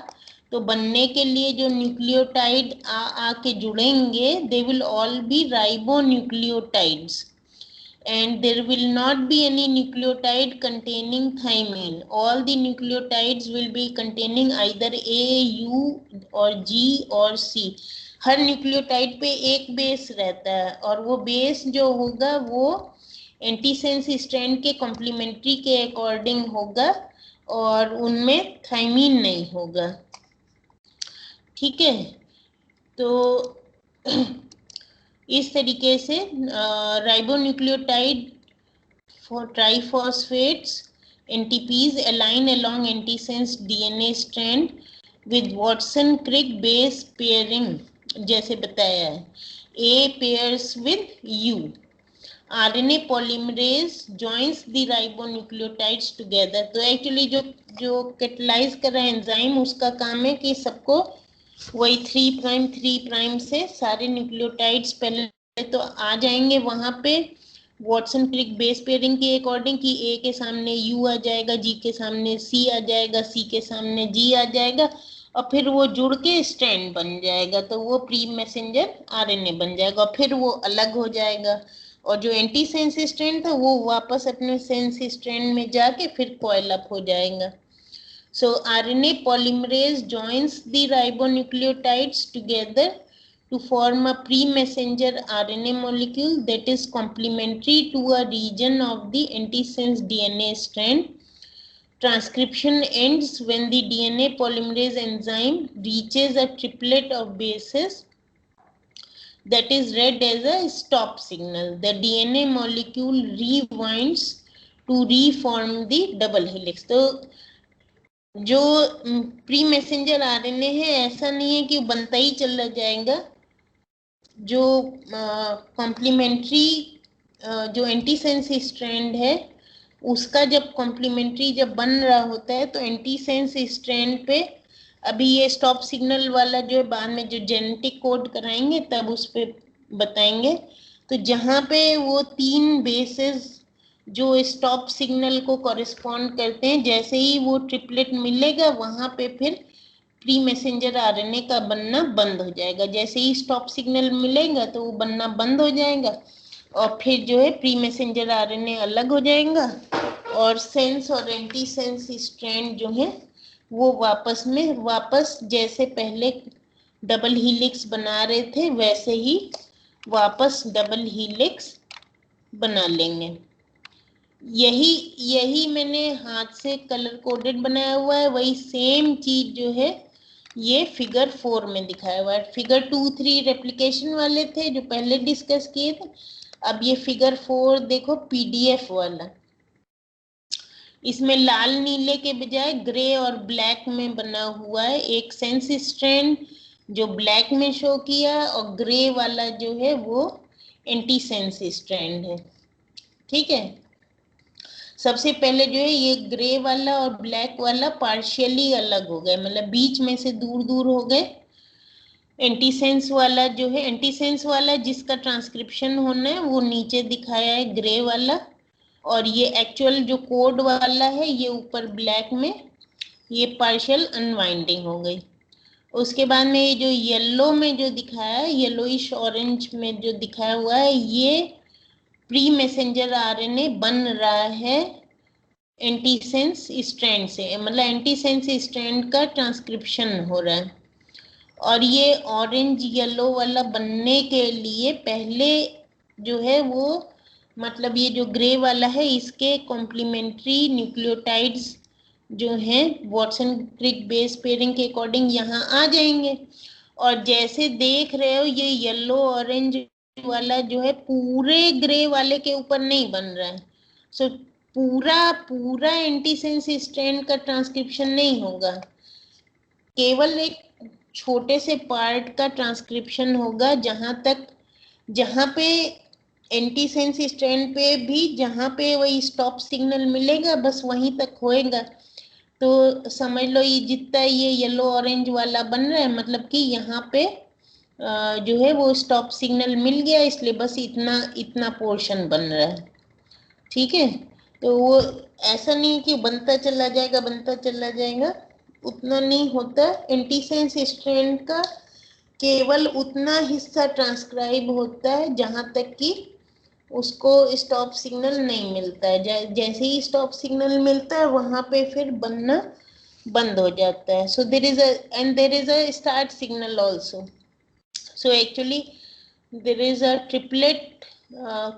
तो बनने के लिए जो न्यूक्लियोटाइड आके जुड़ेंगे, they will all B ribonucleotides, and there will not be any nucleotide containing thymine. All the nucleotides will be containing either A, U or G or C. Her nucleotide पे एक बेस रहता है और वो base जो होगा वो antisense strand के कॉम्प्लीमेंट्री के अकॉर्डिंग होगा और उनमें थाइमीन नहीं होगा। ठीक है, तो इस तरीके से ribonucleotide for triphosphates NTPs align along antisense DNA strand with Watson-Crick base pairing जैसे बताया है। A pairs with U. RNA polymerase joins the ribonucleotides together. तो एक्चुअली जो कैटलाइज कर रहा है एंजाइम, उसका काम है कि सबको वही 3' से सारे न्यूक्लियोटाइड्स पहले तो आ जाएंगे वहां पे वॉटसन क्रिक बेस पेयरिंग के अकॉर्डिंग कि ए के सामने यू आ जाएगा, जी के सामने सी आ जाएगा, सी के सामने जी आ जाएगा और फिर वो जुड़ के स्ट्रैंड बन जाएगा, तो वो प्री मैसेंजर आरएनए बन जाएगा और फिर वो अलग हो जाएगा और जो एंटी सेंस स्ट्रैंड था वो वापस अपने सेंस स्ट्रैंड में जाके फिर कॉइल अप हो जाएगा। So RNA polymerase joins the ribonucleotides together to form a pre-messenger RNA molecule that is complementary to a region of the antisense DNA strand. Transcription ends when the DNA polymerase enzyme reaches a triplet of bases that is read as a stop signal. The DNA molecule rewinds to reform the double helix. तो जो pre messenger RNA है ऐसा नहीं है कि बनता ही चला जाएगा, जो कॉम्प्लीमेंट्री जो एंटीसेंस स्ट्रैंड है उसका जब कॉम्प्लीमेंट्री जब बन रहा होता है तो एंटीसेंस स्ट्रैंड पे अभी ये स्टॉप सिग्नल वाला जो बाद में जो जेनेटिक कोड कराएंगे तब उस पे बताएंगे। तो जहाँ पे वो 3 बेसेस जो स्टॉप सिग्नल को कॉरेस्पॉन्ड करते हैं, जैसे ही वो ट्रिपलेट मिलेगा वहां पे फिर प्री मैसेंजर आरएनए का बनना बंद हो जाएगा। जैसे ही स्टॉप सिग्नल मिलेगा तो वो बनना बंद हो जाएगा और फिर जो है प्री मैसेंजर आरएनए अलग हो जाएगा और सेंस और एंटी सेंस स्ट्रैंड जो है वो वापस जैसे पहले डबल हीलिक्स बना रहे थे वैसे ही वापस डबल हीलिक्स बना लेंगे। यही मैंने हाथ से कलर कोडेड बनाया हुआ है, वही सेम चीज जो है ये फिगर 4 में दिखाया हुआ है। फिगर 2, 3 रेप्लिकेशन वाले थे जो पहले डिस्कस किए थे, अब ये फिगर 4 देखो पीडीएफ वाला। इसमें लाल नीले के बजाय ग्रे और ब्लैक में बना हुआ है। एक सेंस स्ट्रैंड जो ब्लैक में शो किया और ग्रे वाला जो है वो एंटी सेंस स्ट्रैंड है। ठीक है, सबसे पहले जो है ये ग्रे वाला और ब्लैक वाला पार्शियली अलग हो गए, मतलब बीच में से दूर दूर हो गए। एंटीसेंस वाला जो है, एंटीसेंस वाला जिसका ट्रांसक्रिप्शन होना है वो नीचे दिखाया है ग्रे वाला, और ये एक्चुअल जो कोड वाला है ये ऊपर ब्लैक में, ये पार्शियल अनवाइंडिंग हो गई। उसके बाद में ये जो येलो में जो दिखाया है, येलोइश ऑरेंज में जो दिखाया हुआ है, ये प्री मैसेंजर आरएनए बन रहा है एंटीसेंस स्ट्रैंड से, मतलब एंटीसेंस स्ट्रैंड का ट्रांसक्रिप्शन हो रहा है। और ये ऑरेंज येलो वाला बनने के लिए पहले जो है वो, मतलब ये जो ग्रे वाला है इसके कॉम्प्लीमेंट्री न्यूक्लियोटाइड्स जो हैं वॉटसन क्रिक बेस पेयरिंग के अकॉर्डिंग यहाँ आ जाएंगे। और जैसे देख रहे हो ये येलो ऑरेंज वाला जो है पूरे ग्रे वाले के ऊपर नहीं बन रहा है, सो पूरा एंटीसेंस स्ट्रैंड का ट्रांसक्रिप्शन नहीं होगा, केवल एक छोटे से पार्ट का ट्रांसक्रिप्शन होगा जहां पे एंटीसेंस स्ट्रैंड पे भी जहां पे वही स्टॉप सिग्नल मिलेगा बस वहीं तक होएगा। तो समझ लो ये जितना ये येलो ऑरेंज वाला बन रहा है, मतलब कि यहाँ पे जो है वो स्टॉप सिग्नल मिल गया, इसलिए बस इतना पोर्शन बन रहा है। ठीक है, तो वो ऐसा नहीं कि बनता चला जाएगा, उतना नहीं होता, एंटीसेंस स्ट्रैंड का केवल उतना हिस्सा ट्रांसक्राइब होता है जहां तक कि उसको स्टॉप सिग्नल नहीं मिलता है। जैसे ही स्टॉप सिग्नल मिलता है वहां पे फिर बनना बंद हो जाता है। So there is a start signal also. So actually there is a triplet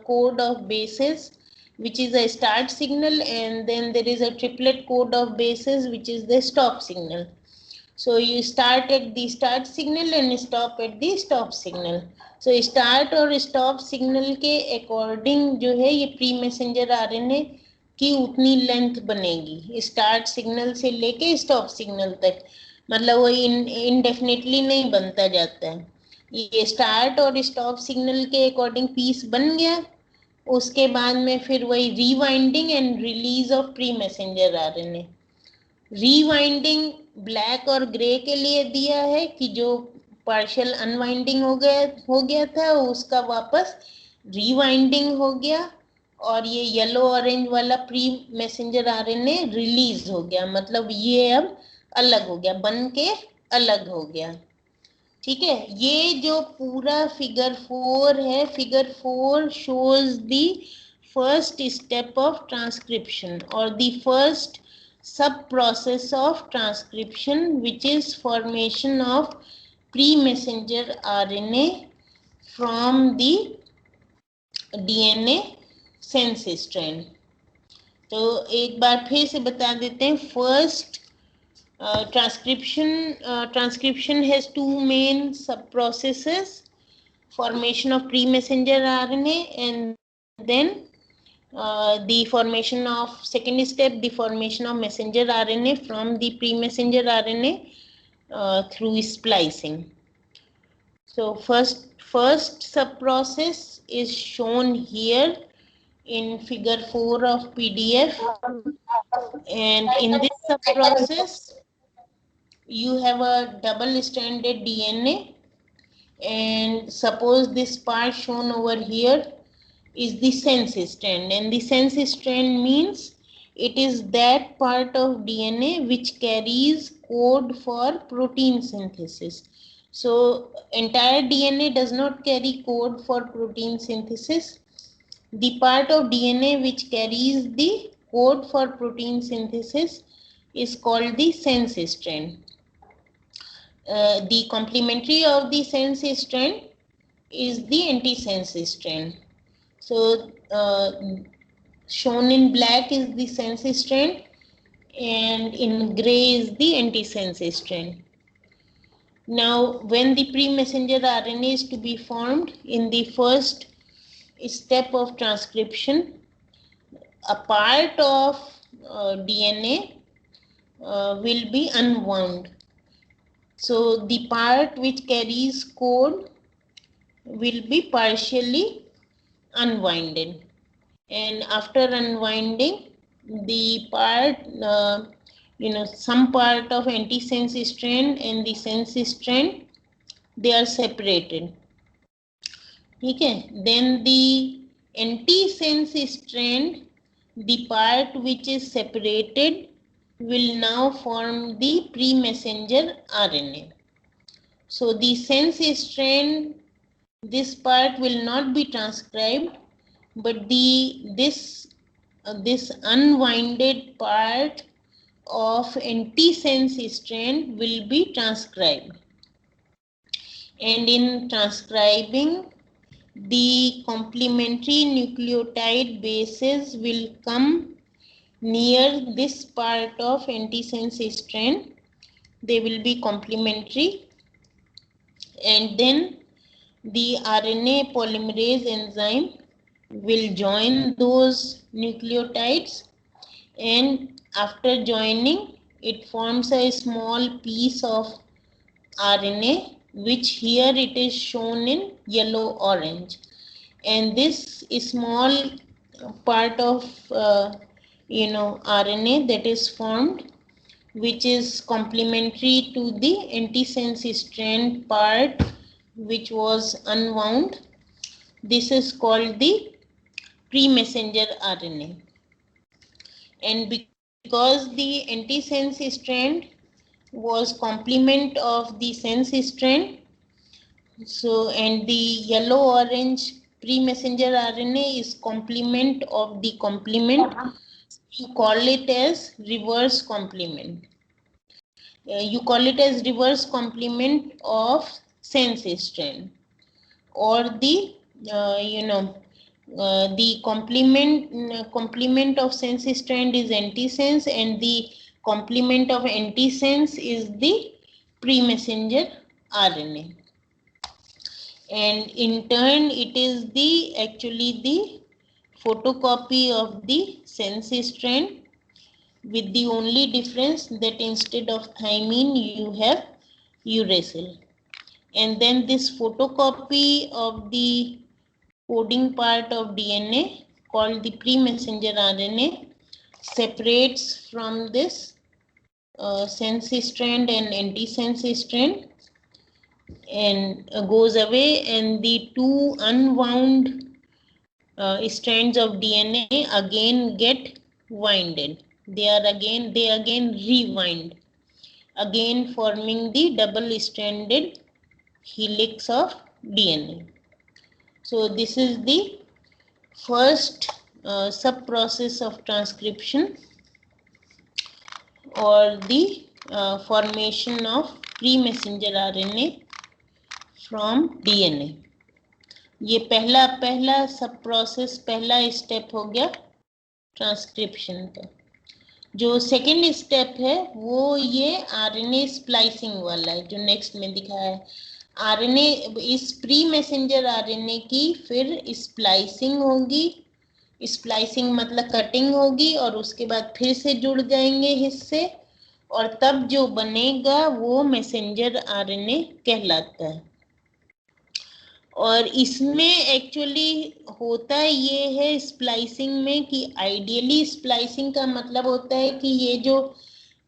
code of bases which is a start signal, and then there is a triplet code of bases which is the stop signal. So you start at the start signal and stop at the stop signal. So start और stop signal के according जो है ये pre messenger RNA की उतनी length बनेगी start signal से लेके स्टॉप सिग्नल तक, मतलब वो इनडेफिनेटली नहीं बनता जाता है। ये स्टार्ट और स्टॉप सिग्नल के अकॉर्डिंग पीस बन गया, उसके बाद में फिर वही रीवाइंडिंग and release of pre messenger RNA. रीवाइंडिंग black और ग्रे के लिए दिया है कि जो पार्शियल अनवाइंडिंग हो गया था उसका वापस रीवाइंडिंग हो गया, और ये येलो ऑरेंज वाला प्री मैसेंजर आरएनए रिलीज हो गया, मतलब ये अब अलग हो गया, बन के अलग हो गया। ठीक है, ये जो पूरा फिगर 4 है, figure 4 shows the first step of transcription और the first sub process of transcription which is formation of pre messenger RNA from the DNA sense strand. तो एक बार फिर से बता देते हैं, first transcription has two main sub processes: formation of pre-messenger RNA, and then the formation of second step, the formation of messenger RNA from the pre-messenger RNA through splicing. So first sub process is shown here in figure 4 of PDF, and in this sub process you have a double-stranded DNA, and suppose this part shown over here is the sense strand, and the sense strand means it is that part of DNA which carries code for protein synthesis. So entire DNA does not carry code for protein synthesis. The part of DNA which carries the code for protein synthesis is called the sense strand. The complementary of the sense strand is the antisense strand. So shown in black is the sense strand and in gray is the antisense strand. Now when the pre-messenger RNA is to be formed in the first step of transcription, a part of DNA will be unwound. So the part which carries code will be partially unwinded, and after unwinding the part some part of antisense strand and the sense strand, they are separated. Okay, then the antisense strand, the part which is separated, will now form the pre-messenger RNA. So the sense strand, this part will not be transcribed, but this unwinded part of antisense strand will be transcribed. And in transcribing, the complementary nucleotide bases will come near this part of antisense strand. They will be complementary, and then the RNA polymerase enzyme will join those nucleotides, and after joining it forms a small piece of RNA, which here it is shown in yellow orange, and this small part of RNA that is formed, which is complementary to the antisense strand part which was unwound, this is called the pre-messenger RNA. And because the antisense strand was complement of the sense strand. So, and the yellow orange pre-messenger RNA is complement of the complement. You call it as reverse complement. You call it as reverse complement of sense strand, or the the complement of sense strand is antisense, and the complement of antisense is the pre-messenger RNA. And in turn, it is the actually the photocopy of the sense strand, with the only difference that instead of thymine you have uracil. And then this photocopy of the coding part of DNA called the pre-messenger RNA separates from this sense strand and antisense strand and goes away, and the two unwound strands of DNA again get winded. They again rewind, again forming the double-stranded helix of DNA. So this is the first sub-process of transcription, or the formation of pre-messenger RNA from DNA. ये पहला सब process, पहला step हो गया transcription का. जो second step है वो ये आरएनए स्प्लाइसिंग वाला है, जो नेक्स्ट में दिखाया है. आरएनए, इस प्री मैसेंजर आरएनए की फिर स्प्लाइसिंग होगी. स्प्लाइसिंग मतलब कटिंग होगी, और उसके बाद फिर से जुड़ जाएंगे हिस्से, और तब जो बनेगा वो मैसेंजर आरएनए कहलाता है. और इसमें एक्चुअली होता ये है स्प्लाइसिंग में कि आइडियली स्प्लाइसिंग का मतलब होता है कि ये जो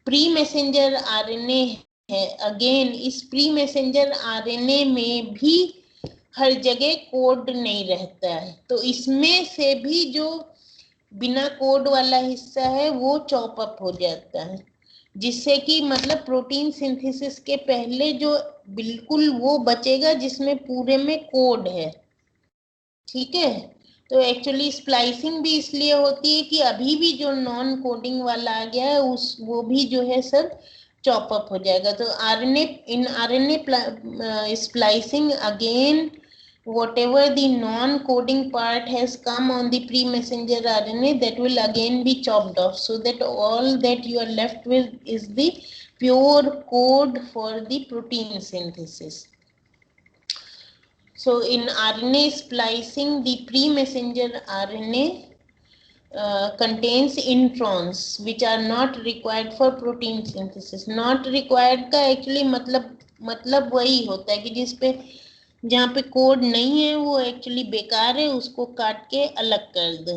प्री मैसेंजर आरएनए है, अगेन इस प्री मैसेंजर आरएनए में भी हर जगह कोड नहीं रहता है, तो इसमें से भी जो बिना कोड वाला हिस्सा है वो चॉप अप हो जाता है, जिससे कि मतलब प्रोटीन सिंथेसिस के पहले जो बिल्कुल वो बचेगा जिसमें पूरे में कोड है. ठीक है, तो एक्चुअली स्प्लाइसिंग भी इसलिए होती है कि अभी भी जो नॉन कोडिंग वाला आ गया है वो भी जो है सब चॉप अप हो जाएगा. तो RNA splicing again, whatever the non-coding part has come on the pre-messenger RNA, that will again be chopped off, so that all that you are left with is the pure code for the protein synthesis. So in RNA splicing, the pre-messenger RNA contains introns which are not required for protein synthesis. Not required का actually मतलब वही होता है कि जिसपे जहाँ पे code नहीं है वो एक्चुअली बेकार है, उसको काट के अलग कर दो.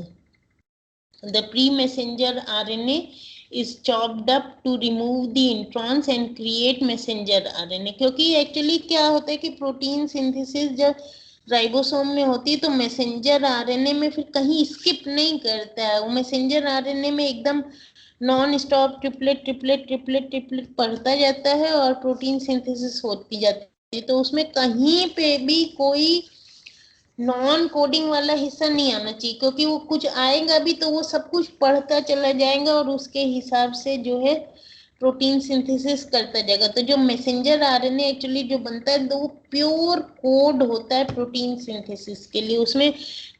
The pre messenger RNA is chopped up to remove the introns and create messenger RNA. क्योंकि एक्चुअली क्या होता है कि प्रोटीन सिंथेसिस जब राइबोसोम में होती है तो मैसेंजर आरएनए में फिर कहीं स्किप नहीं करता है. वो मैसेंजर आरएनए में एकदम non stop triplet triplet triplet triplet पढ़ता जाता है और प्रोटीन सिंथेसिस होती जाती है. तो उसमें कहीं पे भी कोई नॉन कोडिंग वाला हिस्सा नहीं आना चाहिए, क्योंकि वो कुछ आएगा भी तो वो सब कुछ पढ़ता चला जाएगा और उसके हिसाब से जो है प्रोटीन सिंथेसिस करता जाएगा. तो जो मैसेंजर आरएनए एक्चुअली जो बनता है तो वो प्योर कोड होता है प्रोटीन सिंथेसिस के लिए. उसमें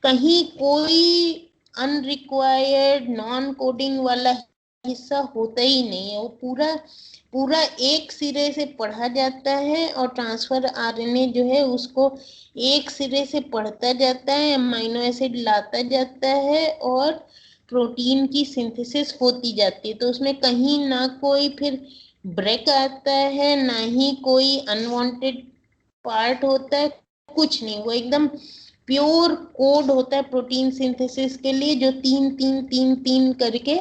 कहीं कोई अनरिक्वायर्ड नॉन कोडिंग वाला हिस्सा होता ही नहीं है. वो पूरा एक सिरे से पढ़ा जाता है और ट्रांसफर आरएनए जो है उसको एक सिरे से पढ़ता जाता है, अमीनो एसिड लाता जाता है और प्रोटीन की सिंथेसिस होती जाती है. तो उसमें कहीं ना कोई फिर ब्रेक आता है, ना ही कोई अनवांटेड पार्ट होता है, कुछ नहीं. वो एकदम प्योर कोड होता है प्रोटीन सिंथेसिस के लिए, जो तीन करके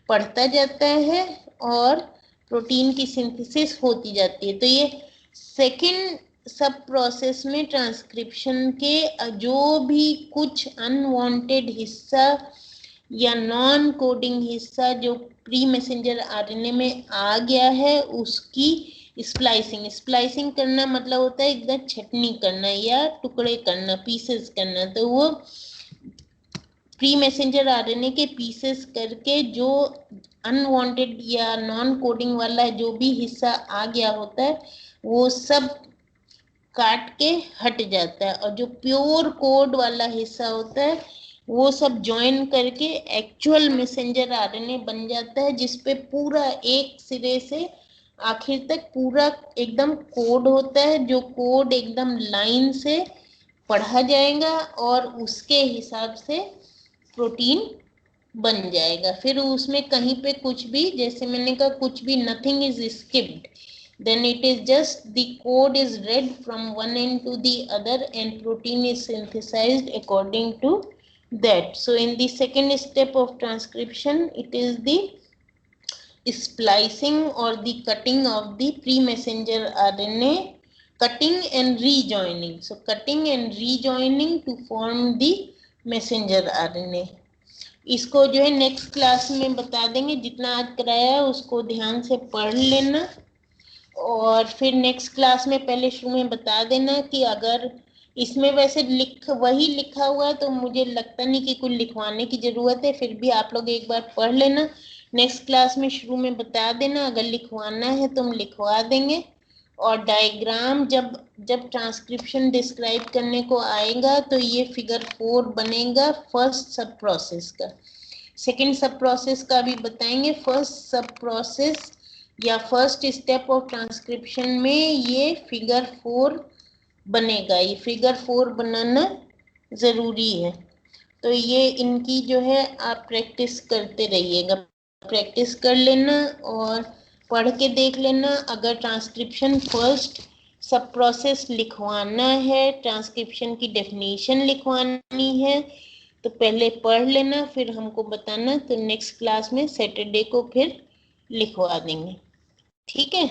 पढ़ता जाता है और प्रोटीन की सिंथेसिस होती जाती है. तो ये सेकंड सब प्रोसेस में ट्रांसक्रिप्शन के जो भी कुछ अनवांटेड हिस्सा या नॉन कोडिंग हिस्सा जो प्री मैसेंजर आरएनए में आ गया है उसकी स्प्लाइसिंग करना मतलब होता है एकदम छटनी करना या टुकड़े करना, पीसेस करना। तो वो प्री मैसेंजर आरएनए के पीसेस करके जो अनवांटेड या नॉन कोडिंग वाला जो भी हिस्सा आ गया होता है वो सब काट के हट जाता है, और जो प्योर कोड वाला हिस्सा होता है वो सब ज्वाइन करके एक्चुअल मैसेंजर आरएनए बन जाता है, जिसपे पूरा एक सिरे से आखिर तक पूरा एकदम कोड होता है, जो कोड एकदम लाइन से पढ़ा जाएगा और उसके हिसाब से प्रोटीन बन जाएगा। फिर उसमें कहीं पे कुछ भी, जैसे मैंने कहा, कुछ भी nothing is skipped, then it is just the code is read from one end to the other and protein is synthesized according to that. So in the second step of transcription, it is the splicing or the cutting of the pre-messenger RNA, cutting and rejoining. So cutting and rejoining to form the messenger RNA. इसको जो है next class में बता देंगे, जितना आज कराया है उसको ध्यान से पढ़ लेना, और फिर नेक्स्ट क्लास में पहले शुरू में बता देना कि अगर इसमें वैसे वही लिखा हुआ है तो मुझे लगता नहीं कि कुछ लिखवाने की जरूरत है, फिर भी आप लोग एक बार पढ़ लेना। नेक्स्ट क्लास में शुरू में बता देना, अगर लिखवाना है तो हम लिखवा देंगे। और डायग्राम जब ट्रांसक्रिप्शन डिस्क्राइब करने को आएगा तो ये फिगर 4 बनेगा फर्स्ट सब प्रोसेस का। सेकेंड सब प्रोसेस का भी बताएंगे। फर्स्ट सब प्रोसेस या फर्स्ट स्टेप ऑफ ट्रांसक्रिप्शन में ये फिगर 4 बनेगा। ये फिगर 4 बनाना ज़रूरी है, तो ये इनकी जो है आप प्रैक्टिस करते रहिएगा, प्रैक्टिस कर लेना और पढ़ के देख लेना। अगर ट्रांसक्रिप्शन फर्स्ट सब प्रोसेस लिखवाना है, ट्रांसक्रिप्शन की डेफिनेशन लिखवानी है, तो पहले पढ़ लेना, फिर हमको बताना, तो नेक्स्ट क्लास में सैटरडे को फिर लिखवा देंगे। ठीक है।